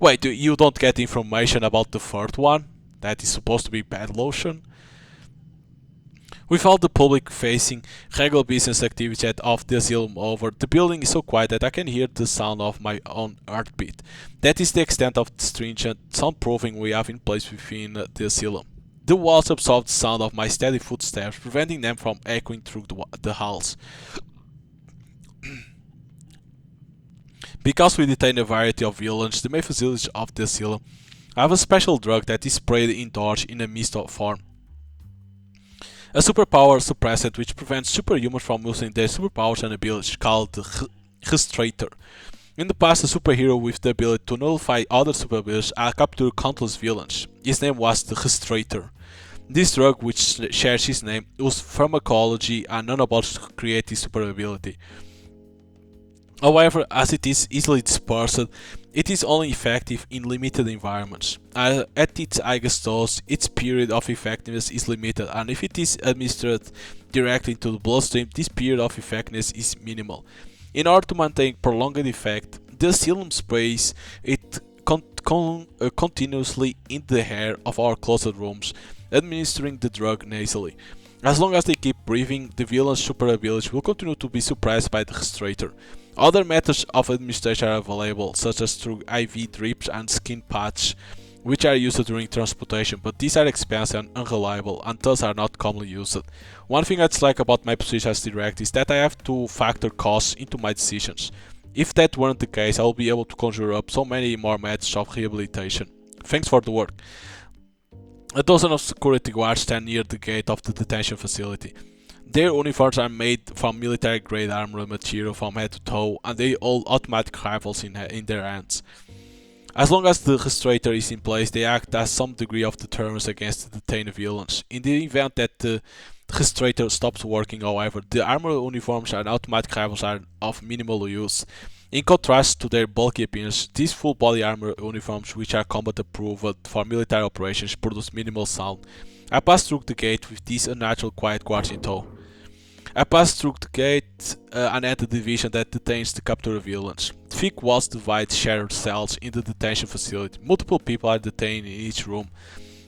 Wait, you don't get information about the third one? That is supposed to be bad lotion? With all the public facing regular business activity of the asylum over, the building is so quiet that I can hear the sound of my own heartbeat. That is the extent of the stringent soundproofing we have in place within the asylum. The walls absorb the sound of my steady footsteps, preventing them from echoing through the halls. Because we detain a variety of villains, the main facilities of the asylum have a special drug that is sprayed indoors in a mist form. A superpower suppressant which prevents superhumans from using their superpowers and abilities, called the Restrator. In the past, a superhero with the ability to nullify other supervillains had captured countless villains. His name was the Restrator. This drug, which shares his name, used pharmacology and nanobots to create his super ability. However, as it is easily dispersed, it is only effective in limited environments. At its highest dose, its period of effectiveness is limited, and if it is administered directly into the bloodstream, this period of effectiveness is minimal. In order to maintain prolonged effect, the asylum sprays it continuously in the air of our closed rooms, administering the drug nasally. As long as they keep breathing, the villain's super abilities will continue to be suppressed by the Restrator. Other methods of administration are available, such as through IV drips and skin patches, which are used during transportation, but these are expensive and unreliable, and thus are not commonly used. One thing I dislike about my position as director is that I have to factor costs into my decisions. If that weren't the case, I will be able to conjure up so many more methods of rehabilitation. Thanks for the work. A dozen of security guards stand near the gate of the detention facility. Their uniforms are made from military-grade armor material from head to toe, and they hold automatic rifles in their hands. As long as the Restrator is in place, they act as some degree of deterrence against the detained villains. In the event that the Restrator stops working, however, the armor uniforms and automatic rifles are of minimal use. In contrast to their bulky appearance, these full-body armor uniforms, which are combat-approved for military operations, produce minimal sound. I pass through the gate with these unnatural quiet guards in tow. I pass through the gate and enter the division that detains the captured villains. Thick walls divide shared cells in the detention facility. Multiple people are detained in each room.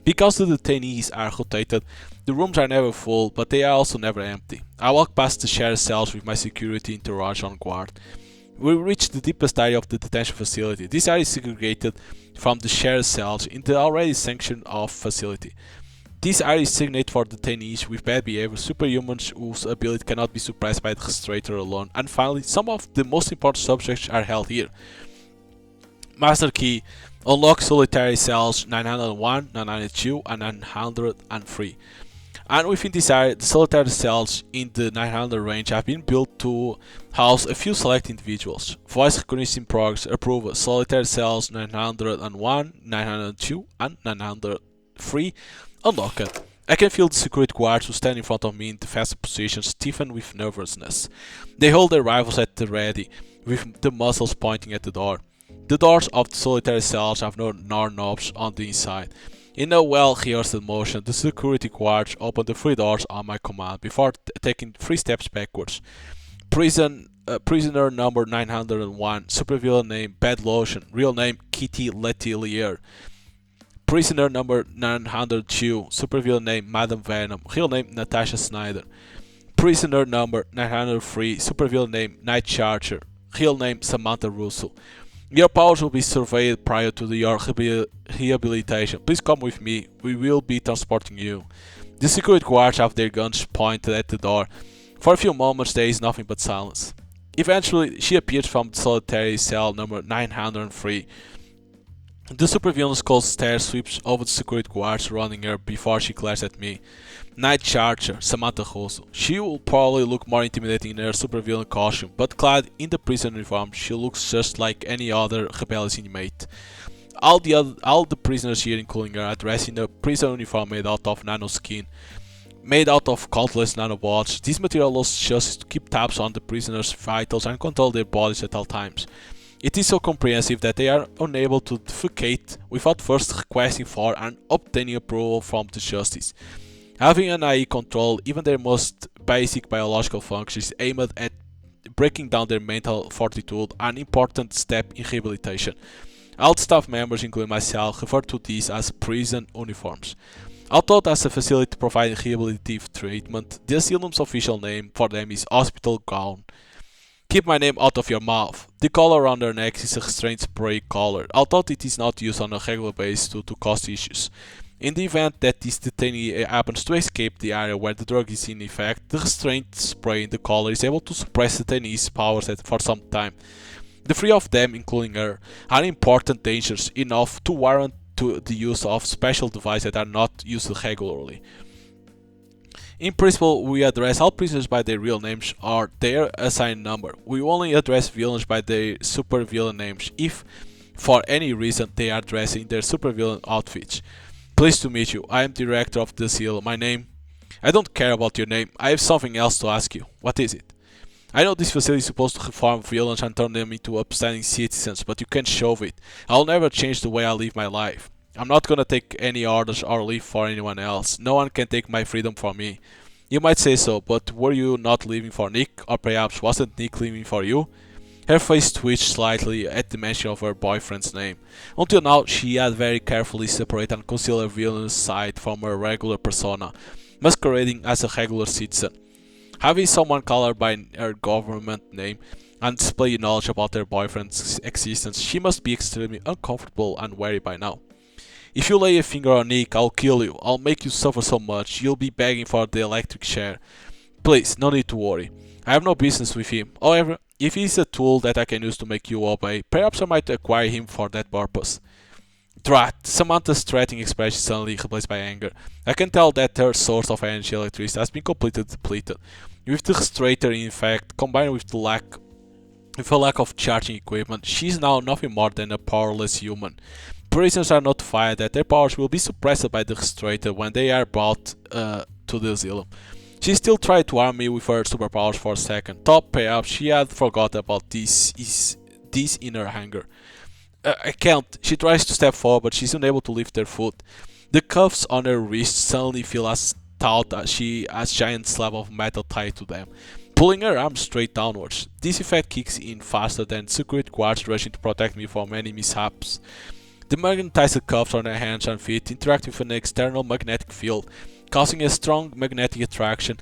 Because the detainees are rotated, the rooms are never full, but they are also never empty. I walk past the shared cells with my security entourage on guard. We reach the deepest area of the detention facility. This area is segregated from the shared cells in the already sanctioned-off facility. This area is designated for detainees with bad behavior, superhumans whose ability cannot be suppressed by the Restrator alone, and finally, some of the most important subjects are held here. Master Key: unlock solitary cells 901, 902, and 903. And within this area, the solitary cells in the 900 range have been built to house a few select individuals. Voice recognition progress approve solitary cells 901, 902, and 903 unlocked. I can feel the security guards who stand in front of me in defensive positions stiffen with nervousness. They hold their rifles at the ready, with the muzzles pointing at the door. The doors of the solitary cells have no knobs on the inside. In a well-rehearsed motion, the security guards open the three doors on my command before taking 3 steps backwards. Prisoner number 901, supervillain name Bad Lotion, real name Kitty Letelier. Prisoner number 902, supervillain name Madam Venom, real name Natasha Snyder. Prisoner number 903, supervillain name Night Charger, real name Samantha Russell. Your powers will be surveyed prior to your rehabilitation. Please come with me, we will be transporting you. The security guards have their guns pointed at the door. For a few moments there is nothing but silence. Eventually she appears from the solitary cell number 903. The supervillain's cold stare sweeps over the security guards surrounding her before she glares at me. Night Charger, Samantha Russell. She will probably look more intimidating in her supervillain costume, but clad in the prison uniform, she looks just like any other rebellious inmate. All the prisoners here, including her, are dressed in a prison uniform made out of nanoskin. Made out of countless nanobots, this material allows justice to keep tabs on the prisoners' vitals and control their bodies at all times. It is so comprehensive that they are unable to defecate without first requesting for and obtaining approval from the justice. Having an IE control even their most basic biological functions aimed at breaking down their mental fortitude, an important step in rehabilitation. All staff members, including myself, refer to these as prison uniforms. Although as a facility providing rehabilitative treatment, the asylum's official name for them is hospital gown. Keep my name out of your mouth. The collar around their necks is a restraint spray collar, although it is not used on a regular basis due to cost issues. In the event that this detainee happens to escape the area where the drug is in effect, the restraint spray in the collar is able to suppress the detainee's powers for some time. The three of them, including her, are important dangers enough to warrant the use of special devices that are not used regularly. In principle, we address all prisoners by their real names or their assigned number. We only address villains by their supervillain names if, for any reason, they are dressed in their supervillain outfits. Pleased to meet you. I am director of the asylum. My name? I don't care about your name. I have something else to ask you. What is it? I know this facility is supposed to reform villains and turn them into upstanding citizens, but you can't show it. I'll never change the way I live my life. I'm not gonna take any orders or leave for anyone else. No one can take my freedom from me. You might say so, but were you not leaving for Nick? Or perhaps wasn't Nick leaving for you? Her face twitched slightly at the mention of her boyfriend's name. Until now, she had very carefully separated and concealed her villainous side from her regular persona, masquerading as a regular citizen. Having someone call her by her government name and display knowledge about her boyfriend's existence, she must be extremely uncomfortable and wary by now. If you lay a finger on Nick, I'll kill you. I'll make you suffer so much, you'll be begging for the electric chair. Please, no need to worry. I have no business with him. However, if he's a tool that I can use to make you obey, perhaps I might acquire him for that purpose. Drat! Samantha's threatening expression suddenly replaced by anger. I can tell that her source of energy electricity has been completely depleted. With the restrainer in fact, combined with a lack of charging equipment, she is now nothing more than a powerless human. Prisoners are notified that their powers will be suppressed by the restrainer when they are brought to the asylum. She still tried to arm me with her superpowers for a second, thought perhaps she had forgot about this in her anger. I can't. She tries to step forward, but she's unable to lift her foot. The cuffs on her wrists suddenly feel as taut as she has giant slab of metal tied to them, pulling her arms straight downwards. This effect kicks in faster than security guards rushing to protect me from any mishaps. The magnetized cuffs on her hands and feet interact with an external magnetic field, causing a strong magnetic attraction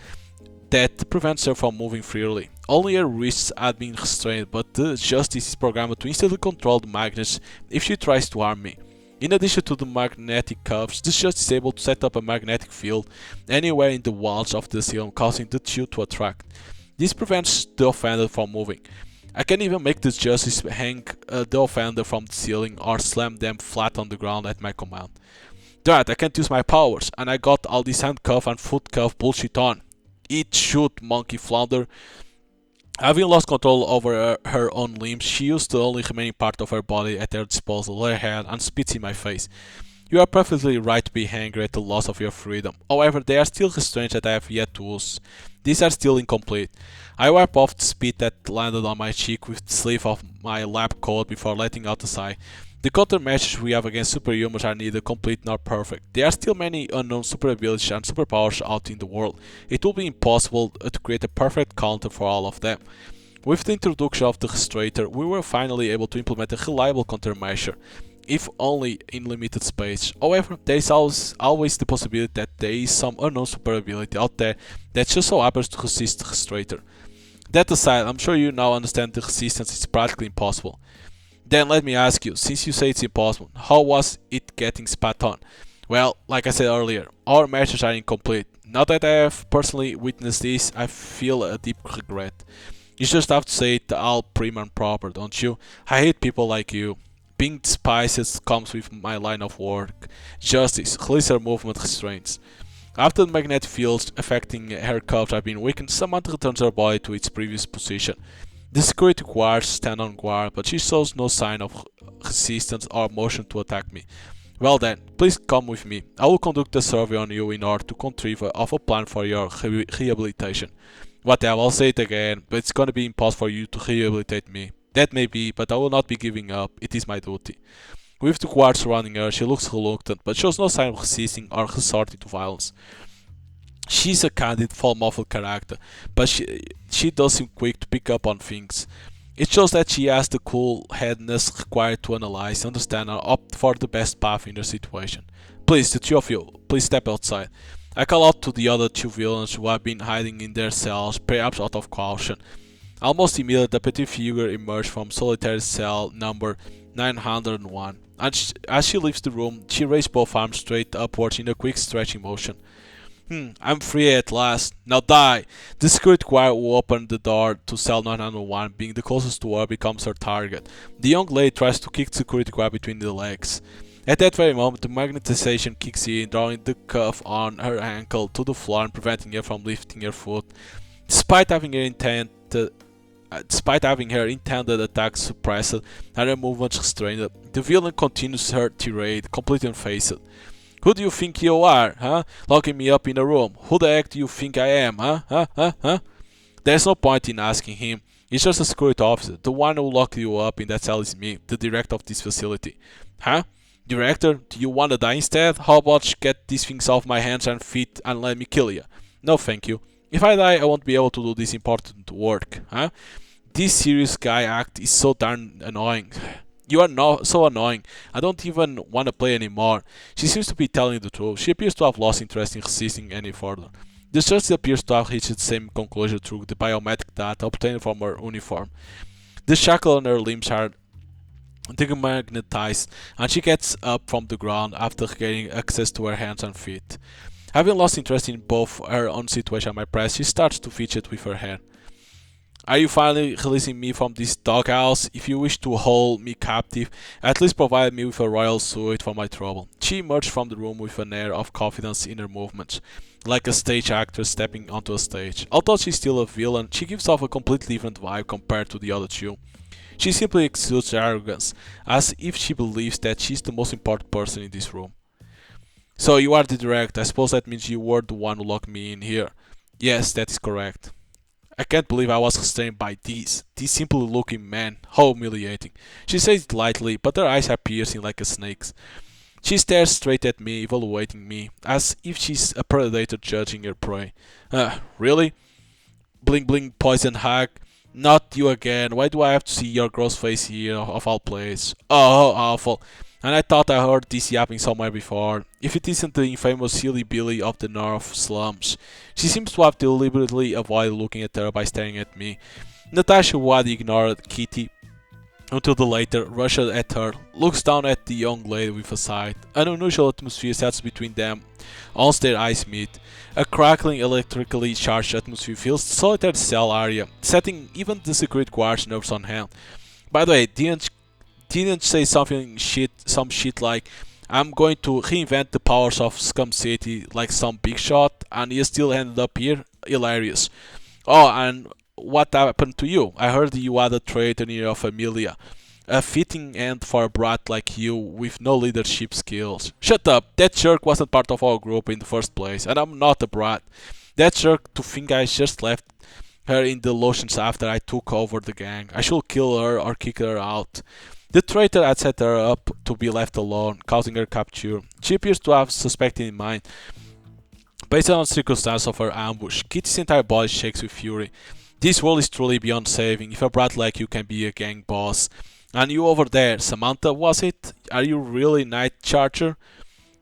that prevents her from moving freely. Only her wrists had been restrained, but the Justice is programmed to instantly control the magnets if she tries to harm me. In addition to the magnetic cuffs, the Justice is able to set up a magnetic field anywhere in the walls of the asylum, causing the two to attract. This prevents the offender from moving. I can even make the Justice hang the offender from the ceiling or slam them flat on the ground at my command. Dad, I can't use my powers, and I got all this handcuff and foot cuff bullshit on. Eat, shoot, monkey flounder. Having lost control over her own limbs, she used the only remaining part of her body at her disposal, her head, and spits in my face. You are perfectly right to be angry at the loss of your freedom. However, there are still restraints that I have yet to use. These are still incomplete. I wipe off the spit that landed on my cheek with the sleeve of my lab coat before letting out a sigh. The countermeasures we have against superhumans are neither complete nor perfect. There are still many unknown super abilities and superpowers out in the world. It will be impossible to create a perfect counter for all of them. With the introduction of the restrainer, we were finally able to implement a reliable countermeasure, if only in limited space. However, there is always the possibility that there is some unknown super ability out there that just so happens to resist the restrainer. That aside, I'm sure you now understand the resistance is practically impossible. Then let me ask you, since you say it's impossible, how was it getting spat on? Well, like I said earlier, our measures are incomplete. Now that I have personally witnessed this, I feel a deep regret. You just have to say it all prim and proper, don't you? I hate people like you. Being despised comes with my line of work. Justice, release her movement restraints. After the magnetic fields affecting her cuffs have been weakened, Samantha returns her body to its previous position. The security guards stand on guard, but she shows no sign of resistance or motion to attack me. Well then, please come with me. I will conduct a survey on you in order to contrive of a plan for your rehabilitation. Whatever, I'll say it again, but it's gonna be impossible for you to rehabilitate me. That may be, but I will not be giving up. It is my duty. With the guards surrounding her, she looks reluctant, but shows no sign of resisting or resorting to violence. She's a candid, full-muffled character, but she does seem quick to pick up on things. It shows that she has the cool-headedness required to analyze, understand, and opt for the best path in the situation. Please, the two of you, please step outside. I call out to the other two villains who have been hiding in their cells, perhaps out of caution. Almost immediately, the petite figure emerged from solitary cell number 901. And as she leaves the room, she raised both arms straight upwards in a quick stretching motion. I'm free at last. Now die! The security guard who opened the door to cell 901, being the closest to her, becomes her target. The young lady tries to kick the security guard between the legs. At that very moment, the magnetization kicks in, drawing the cuff on her ankle to the floor and preventing her from lifting her foot. Despite having her intended attack suppressed and her movements restrained, the villain continues her tirade, completely unfazed. Who do you think you are, huh? Locking me up in a room. Who the heck do you think I am, huh? There's no point in asking him. He's just a security officer. The one who locked you up in that cell is me, the director of this facility. Huh? Director, do you wanna die instead? How about you get these things off my hands and feet and let me kill you? No thank you. If I die, I won't be able to do this important work, huh? This serious guy act is so darn annoying. You are so annoying. I don't even want to play anymore. She seems to be telling the truth. She appears to have lost interest in resisting any further. The search appears to have reached the same conclusion through the biometric data obtained from her uniform. The shackle on her limbs are demagnetized, and she gets up from the ground after gaining access to her hands and feet. Having lost interest in both her own situation and my press, she starts to fidget with her hair. Are you finally releasing me from this doghouse? If you wish to hold me captive, at least provide me with a royal suit for my trouble. She emerged from the room with an air of confidence in her movements, like a stage actor stepping onto a stage. Although she's still a villain, she gives off a completely different vibe compared to the other two. She simply exudes arrogance, as if she believes that she's the most important person in this room. So you are the director. I suppose that means you were the one who locked me in here. Yes, that is correct. I can't believe I was restrained by these simple looking men. How humiliating. She says it lightly, but her eyes are piercing like a snake's. She stares straight at me, evaluating me, as if she's a predator judging her prey. Really? Bling bling poison hag? Not you again. Why do I have to see your gross face here, of all places? Oh, how awful. And I thought I heard this yapping somewhere before. If it isn't the infamous Silly Billy of the North Slums. She seems to have deliberately avoided looking at her by staring at me. Natasha, who had ignored Kitty until the later, rushed at her, looks down at the young lady with a sigh. An unusual atmosphere sets between them once their eyes meet. A crackling, electrically charged atmosphere fills the solitary cell area, setting even the security guard's nerves on hand. By the way, didn't say some shit like, I'm going to reinvent the powers of Scum City like some big shot, and you still ended up here? Hilarious. Oh, and what happened to you? I heard you had a traitor in your familia. A fitting end for a brat like you with no leadership skills. Shut up, that jerk wasn't part of our group in the first place, and I'm not a brat. That jerk to think I just left her in the lotions after I took over the gang. I should kill her or kick her out. The traitor had set her up to be left alone, causing her capture. She appears to have suspected in mind. Based on the circumstance of her ambush, Kitty's entire body shakes with fury. This world is truly beyond saving, if a brat like you can be a gang boss. And you over there, Samantha, was it? Are you really Night Charger?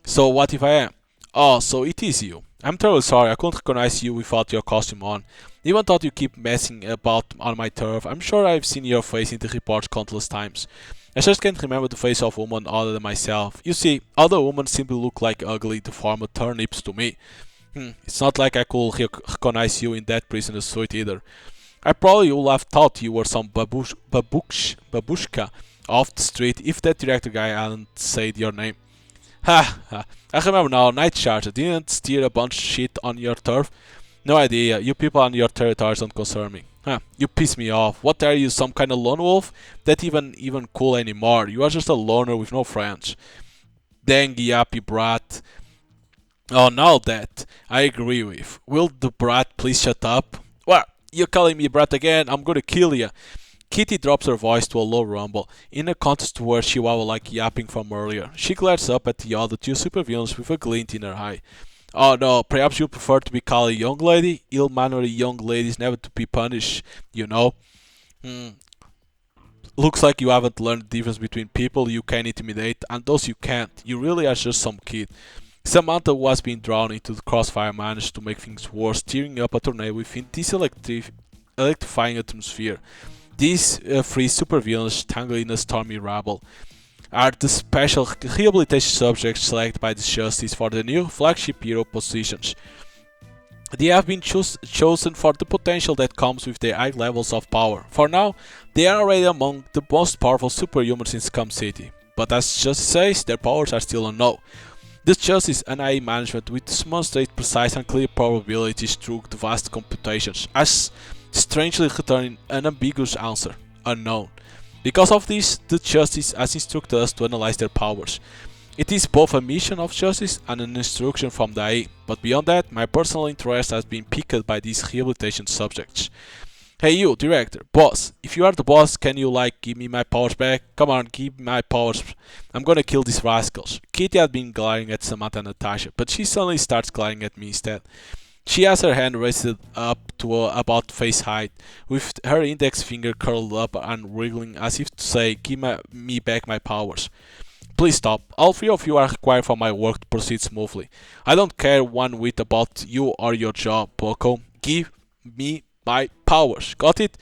So what if I am? Oh, so it is you. I'm terribly sorry, I couldn't recognize you without your costume on. Even though you keep messing about on my turf, I'm sure I've seen your face in the reports countless times. I just can't remember the face of a woman other than myself. You see, other women simply look like ugly, deformed turnips to me. It's not like I could recognize you in that prisoner suit either. I probably would have thought you were some babushka off the street if that director guy hadn't said your name. Ha! I remember now, Night Charger didn't steer a bunch of shit on your turf. No idea, you people on your territories don't concern me. You piss me off. What are you, some kind of lone wolf? That even cool anymore. You are just a loner with no friends. Dang yappy brat. Oh, now that I agree with. Will the brat please shut up? What? You're calling me brat again? I'm gonna kill you. Kitty drops her voice to a low rumble, in a contrast to her chihuahua-like yapping from earlier. She glares up at the other two supervillains with a glint in her eye. Oh no, perhaps you prefer to be called a young lady? Ill-mannered young ladies never to be punished, you know? Hmm. Looks like you haven't learned the difference between people you can intimidate and those you can't. You really are just some kid. Samantha was being drawn into the crossfire managed to make things worse, tearing up a tornado within this electrifying atmosphere. These three supervillains, tangled in a stormy rabble, are the special rehabilitation subjects selected by the Justice for the new flagship hero positions. They have been chosen for the potential that comes with their high levels of power. For now, they are already among the most powerful superhumans in Scum City, but as Justice says, their powers are still unknown. The Justice and AI management will demonstrate precise and clear probabilities through the vast computations, as strangely returning an ambiguous answer, unknown. Because of this, the Justice has instructed us to analyze their powers. It is both a mission of justice and an instruction from the AI, but beyond that, my personal interest has been piqued by these rehabilitation subjects. Hey you, director, boss, if you are the boss, can you give me my powers back? Come on, give me my powers. I'm gonna kill these rascals. Kitty had been glaring at Samantha and Natasha, but she suddenly starts glaring at me instead. She has her hand raised up to about face height, with her index finger curled up and wriggling as if to say, give me back my powers. Please stop. All three of you are required for my work to proceed smoothly. I don't care one whit about you or your job, Bucko. Give me my powers. Got it?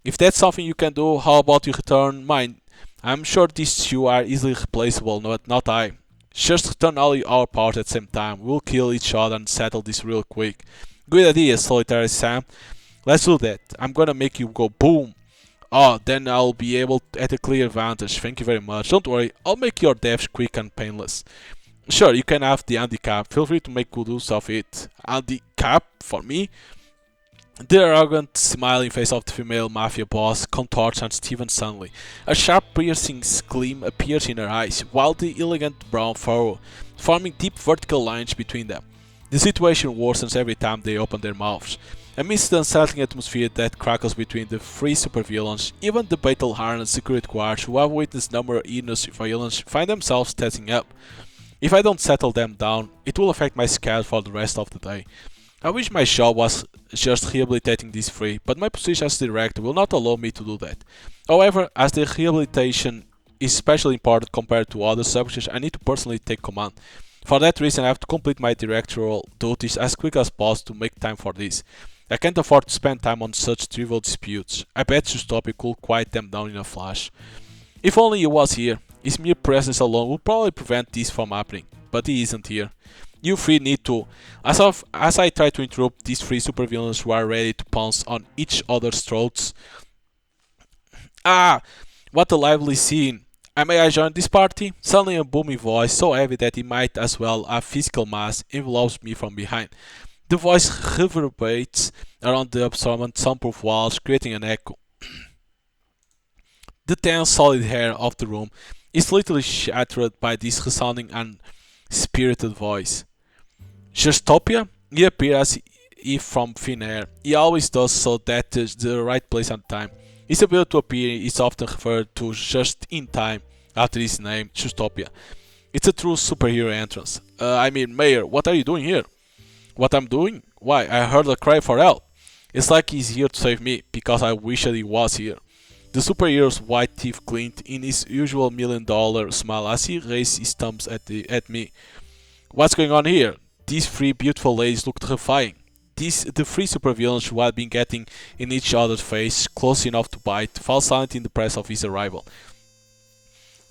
If that's something you can do, how about you return mine? I'm sure these two are easily replaceable, but not I. Just return all our powers at the same time. We'll kill each other and settle this real quick. Good idea, Solitary Sam. Let's do that. I'm gonna make you go boom. Oh, then I'll be able to at a clear advantage. Thank you very much. Don't worry, I'll make your death quick and painless. Sure, you can have the handicap. Feel free to make good use of it. Handicap? For me? The arrogant, smiling face of the female mafia boss contorts and Steven suddenly. A sharp piercing gleam appears in her eyes, while the elegant brown furrow, forming deep vertical lines between them. The situation worsens every time they open their mouths. Amidst the unsettling atmosphere that crackles between the three supervillains, even the battle hardened security guards who have witnessed numerous heinous violence find themselves testing up. If I don't settle them down, it will affect my schedule for the rest of the day. I wish my job was just rehabilitating these three, but my position as director will not allow me to do that. However, as the rehabilitation is especially important compared to other subjects, I need to personally take command. For that reason, I have to complete my directorial duties as quick as possible to make time for this. I can't afford to spend time on such trivial disputes. I bet Sustopia could quiet them down in a flash. If only he was here, his mere presence alone would probably prevent this from happening, but he isn't here. You three need to. As I try to interrupt these three supervillains who are ready to pounce on each other's throats. Ah! What a lively scene! May I join this party? Suddenly a booming voice, so heavy that it might as well have physical mass, envelopes me from behind. The voice reverberates around the absorbent, soundproof walls, creating an echo. The tense, solid air of the room is literally shattered by this resounding and spirited voice. Justopia? He appeared as if from thin air. He always does so that is the right place and time. His ability to appear is often referred to just in time after his name, Justopia. It's a true superhero entrance. Mayor, what are you doing here? What I'm doing? Why, I heard a cry for help. It's like he's here to save me, because I wish that he was here. The superhero's white teeth glint in his usual $1,000,000 smile as he raises his thumbs at me. What's going on here? These three beautiful ladies look terrifying. The three supervillains who had been getting in each other's face, close enough to bite, fall silent in the press of his arrival.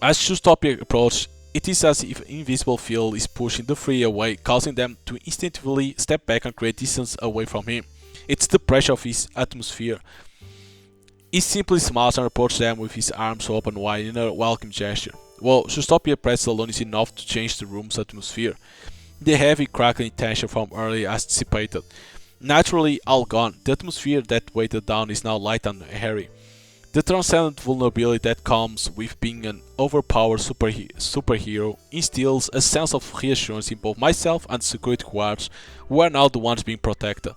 As Justopia approaches, it is as if an invisible field is pushing the three away, causing them to instinctively step back and create distance away from him. It's the pressure of his atmosphere. He simply smiles and approaches them with his arms open wide in a welcome gesture. Well, Justopia presses alone is enough to change the room's atmosphere. The heavy crackling tension from earlier has dissipated. Naturally all gone, the atmosphere that weighted down is now light and airy. The transcendent vulnerability that comes with being an overpowered superhero instills a sense of reassurance in both myself and security guards, who are now the ones being protected.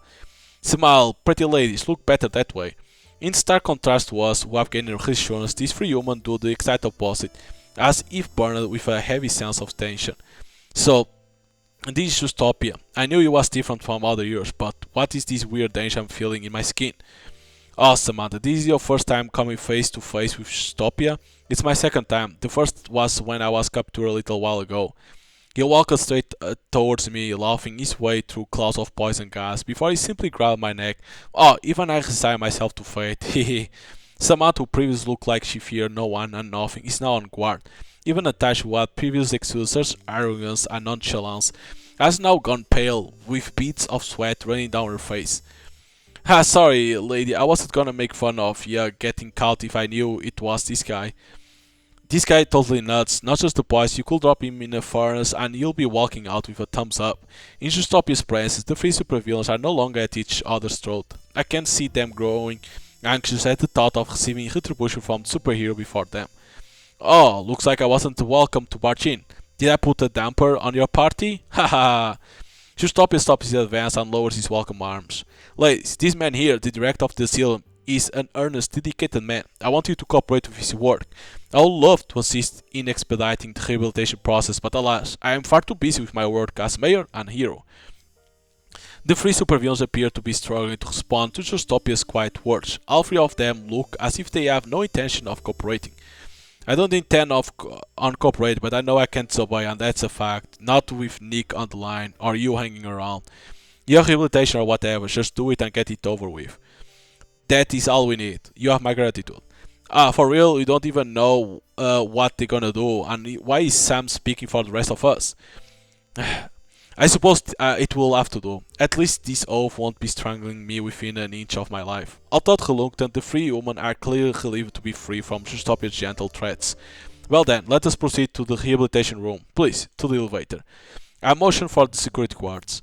Smile, pretty ladies, look better that way. In stark contrast to us, who have gained reassurance, these three humans do the exact opposite, as if burned with a heavy sense of tension. So, this is Utopia. I knew it was different from other years, but what is this weird tension I'm feeling in my skin? Oh, Samantha, this is your first time coming face to face with Utopia? It's my second time. The first was when I was captured a little while ago. He walked straight towards me, laughing his way through clouds of poison gas, before he simply grabbed my neck. Oh, even I resigned myself to fate. Hehe. Samantha, who previously looked like she feared no one and nothing, is now on guard. Even Natasha, who had previously exuded such arrogance and nonchalance, has now gone pale, with beads of sweat running down her face. Ha, sorry, lady, I wasn't gonna make fun of ya getting caught if I knew it was this guy. This guy totally nuts, not just the boys, you could drop him in a furnace and you'll be walking out with a thumbs up. In Justopia's presence, the three supervillains are no longer at each other's throat. I can see them growing anxious at the thought of receiving retribution from the superhero before them. Oh, looks like I wasn't welcome to barge in. Did I put a damper on your party? Haha. Justopia stops his advance and lowers his welcome arms. Ladies, this man here, the director of the asylum, is an earnest, dedicated man. I want you to cooperate with his work. I would love to assist in expediting the rehabilitation process, but alas, I am far too busy with my work as mayor and hero. The three supervillains appear to be struggling to respond to Justopia's quiet words. All three of them look as if they have no intention of cooperating. I don't intend on cooperating, but I know I can't disobey, and that's a fact. Not with Nick on the line, or you hanging around. Your rehabilitation or whatever, just do it and get it over with. That is all we need. You have my gratitude. Ah, for real, you don't even know what they're gonna do, and why is Sam speaking for the rest of us? I suppose it will have to do. At least this oath won't be strangling me within an inch of my life. Although reluctant, the three humans are clearly relieved to be free from Justopia's gentle threats. Well then, let us proceed to the rehabilitation room. Please, to the elevator. I motion for the security guards.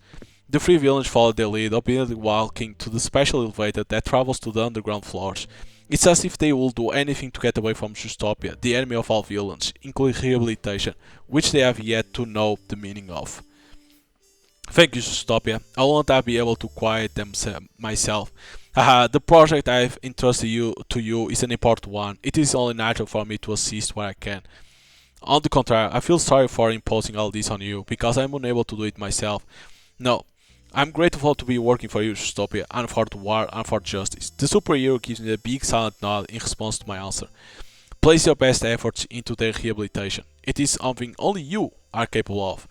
The three villains follow their lead, obediently walking to the special elevator that travels to the underground floors. It's as if they will do anything to get away from Justopia, the enemy of all villains, including rehabilitation, which they have yet to know the meaning of. Thank you, Justopia. I won't be able to quiet them myself. Haha, the project I've entrusted to you is an important one. It is only natural for me to assist where I can. On the contrary, I feel sorry for imposing all this on you, because I'm unable to do it myself. No, I'm grateful to be working for you, Justopia, and for the war and for justice. The superhero gives me a big silent nod in response to my answer. Place your best efforts into their rehabilitation. It is something only you are capable of.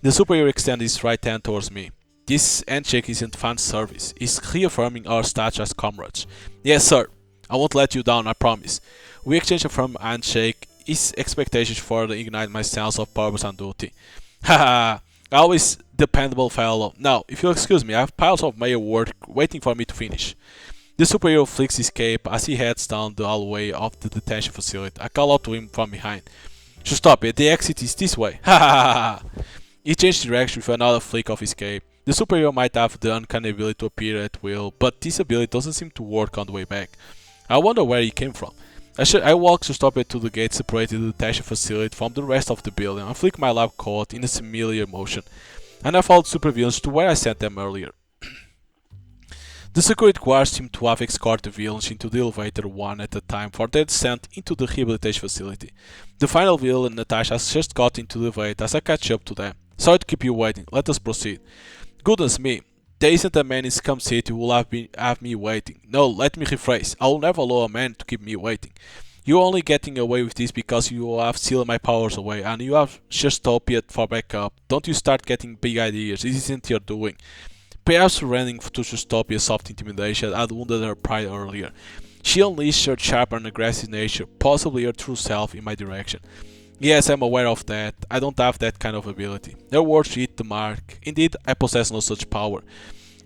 The superhero extends his right hand towards me. This handshake isn't fan service, it's reaffirming our status as comrades. Yes, sir. I won't let you down, I promise. We exchange a firm handshake, his expectations further ignite my sense of purpose and duty. Haha, always dependable fellow. Now, if you'll excuse me, I have piles of mail work waiting for me to finish. The superhero flicks his cape as he heads down the hallway of the detention facility. I call out to him from behind. Just stop it, the exit is this way. Ha ha ha ha. He changed direction with another flick of his cape. The superhero might have the uncanny ability to appear at will, but this ability doesn't seem to work on the way back. I wonder where he came from. I walked to stop it to the gate separating the detention facility from the rest of the building and flick my lab coat in a familiar motion. And I followed supervillains to where I sent them earlier. The security guards seem to have escorted the villains into the elevator one at a time for their descent into the rehabilitation facility. The final villain, Natasha, has just got into the elevator as I catch up to them. Sorry to keep you waiting, let us proceed. Goodness me, there isn't a man in Scum City who will have me waiting. No, let me rephrase, I will never allow a man to keep me waiting. You're only getting away with this because you have sealed my powers away and you have Justopia for backup. Don't you start getting big ideas, this isn't your doing. Perhaps surrendering to Justopia's soft intimidation had wounded her pride earlier. She unleashed her sharp and aggressive nature, possibly her true self, in my direction. Yes, I'm aware of that. I don't have that kind of ability. Her words hit the mark. Indeed, I possess no such power.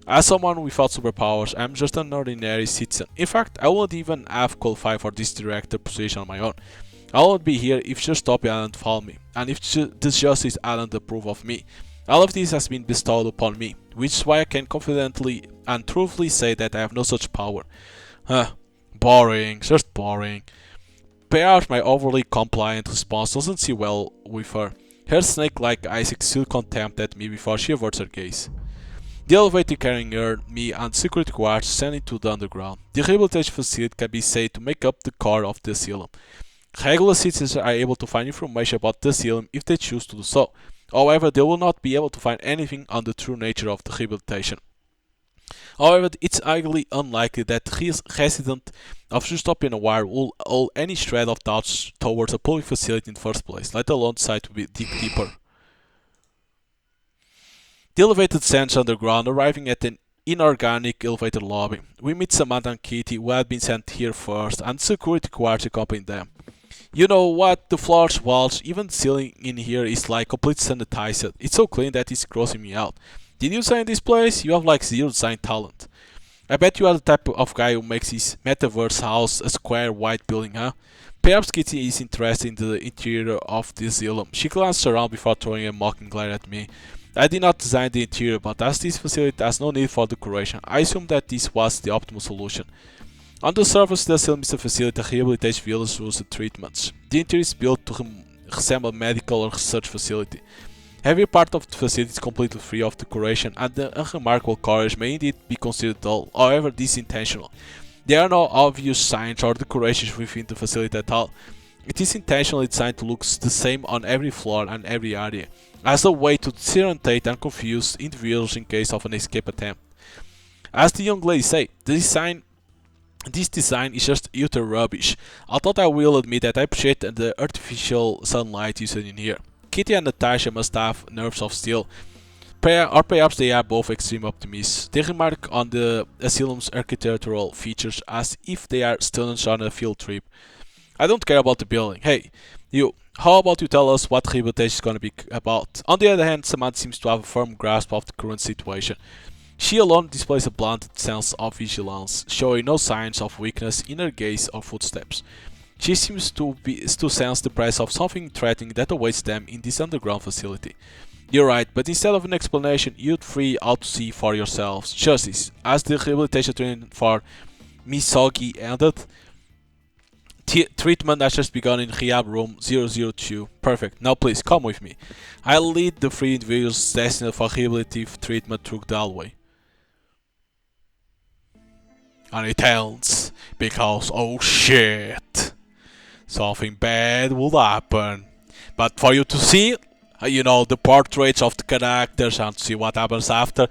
As someone without superpowers, I'm just an ordinary citizen. In fact, I wouldn't even have qualified for this director position on my own. I wouldn't be here if Justopia hadn't found me, and if the justice hadn't approved of me. All of this has been bestowed upon me, which is why I can confidently and truthfully say that I have no such power. Boring, just boring. Perhaps my overly compliant response doesn't sit well with her. Her snake-like eyes exude contempt at me before she averts her gaze. The elevator carrying her, me, and security guards sent to the underground. The rehabilitation facility can be said to make up the core of the asylum. Regular citizens are able to find information about the asylum if they choose to do so. However, they will not be able to find anything on the true nature of the rehabilitation. However, it's highly unlikely that the resident of Dystopian Aware will hold any shred of doubt towards a public facility in the first place, let alone decide to dig deeper. The elevator descends underground, arriving at an inorganic elevator lobby. We meet Samantha and Kitty, who had been sent here first, and security guards accompany them. You know what? The floors, walls, even the ceiling in here is like completely sanitized. It's so clean that it's grossing me out. Did you design this place? You have like zero design talent. I bet you are the type of guy who makes his metaverse house a square white building, huh? Perhaps Kitty is interested in the interior of the asylum. She glanced around before throwing a mocking glare at me. I did not design the interior, but as this facility has no need for decoration, I assumed that this was the optimal solution. On the surface, the asylum is a facility that rehabilitates villagers and treatments. The interior is built to resemble a medical or research facility. Every part of the facility is completely free of decoration, and the unremarkable coverage may indeed be considered dull. However, this is intentional. There are no obvious signs or decorations within the facility at all. It is intentionally designed to look the same on every floor and every area, as a way to disorientate and confuse individuals in case of an escape attempt. As the young lady said, this design is just utter rubbish, although I will admit that I appreciate the artificial sunlight used in here. Kitty and Natasha must have nerves of steel, or perhaps they are both extreme optimists. They remark on the asylum's architectural features as if they are students on a field trip. I don't care about the building. Hey, you, how about you tell us what rehabilitation is gonna be about? On the other hand, Samantha seems to have a firm grasp of the current situation. She alone displays a blunted sense of vigilance, showing no signs of weakness in her gaze or footsteps. She seems to sense the presence of something threatening that awaits them in this underground facility. You're right, but instead of an explanation, you'd three ought to see for yourselves. Justice, as the rehabilitation training for Misogi ended, treatment has just begun in Rehab Room 002. Perfect, now please, come with me. I'll lead the three individuals destined for rehabilitative treatment through the hallway. And it ends, because oh shit, something bad will happen. But for you to see, you know, the portraits of the characters and see what happens after,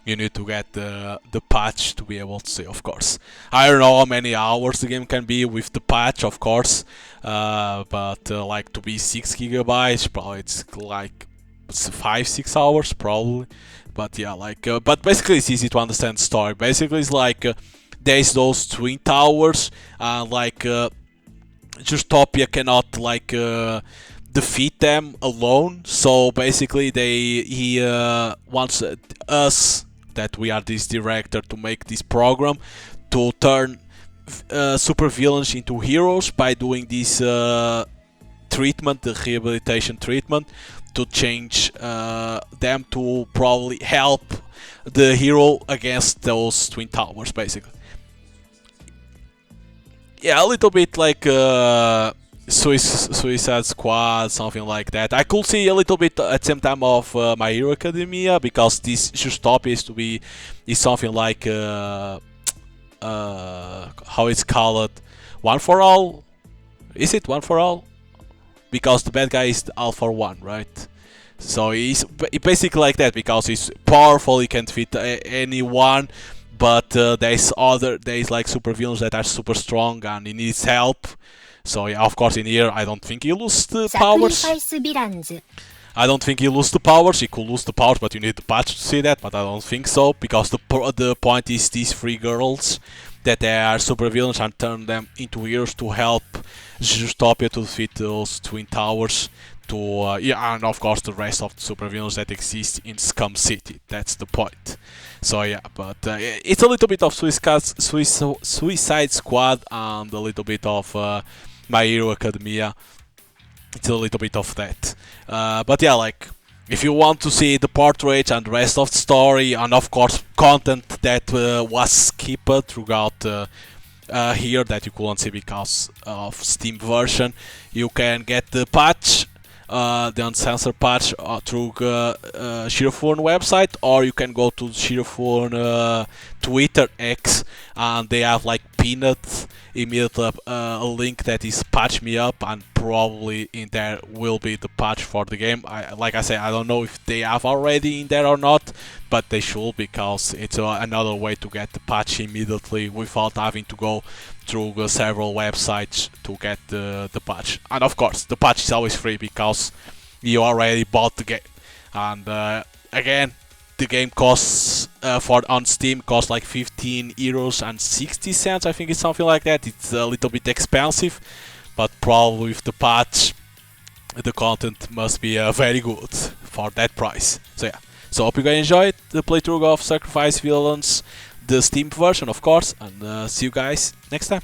you need to get the patch to be able to see, of course. I don't know how many hours the game can be with the patch, of course, but like to be 6 gigabytes, probably it's like 5-6 hours, probably. But yeah, like, but basically it's easy to understand the story. Basically it's like, there's those twin towers, and like, Justopia cannot like defeat them alone. So basically, he wants us, that we are this director, to make this program to turn supervillains into heroes by doing this treatment, the rehabilitation treatment, to change them to probably help the hero against those twin towers, basically. Yeah, a little bit like Suicide Squad, something like that. I could see a little bit at the same time of My Hero Academia, because this Justopia is something like how it's called, One for All. Is it One for All? Because the bad guy is All for One, right? So he's basically like that, because he's powerful, he can defeat anyone. But there's like supervillains that are super strong and he needs help. So yeah, of course in here I don't think he loses the powers. I don't think he loses the powers. He could lose the powers, but you need the patch to see that. But I don't think so, because the point is these three girls, that they are supervillains, and turn them into heroes to help Justopia to defeat those twin towers. Yeah, and of course the rest of the supervillains that exist in Scum City. That's the point. So yeah, but it's a little bit of Suicide Squad and a little bit of My Hero Academia. It's a little bit of that. But yeah, like, if you want to see the portraits and the rest of the story, and of course content that was skipped throughout here that you couldn't see because of Steam version, you can get the patch the uncensored patch through Shirofun website, or you can go to Shirofun Twitter X, and they have like pinned immediately a link that is patch me up, and probably in there will be the patch for the game. Like I said, I don't know if they have already in there or not, but they should, because it's another way to get the patch immediately without having to go through several websites to get the patch. And of course, the patch is always free because you already bought the game. And again, the game costs on Steam costs like 15 euros and 60 cents. I think it's something like that. It's a little bit expensive, but probably with the patch, the content must be very good for that price. So yeah. So hope you guys enjoyed the playthrough of Sacrifice Villains, the Steam version, of course, and see you guys next time.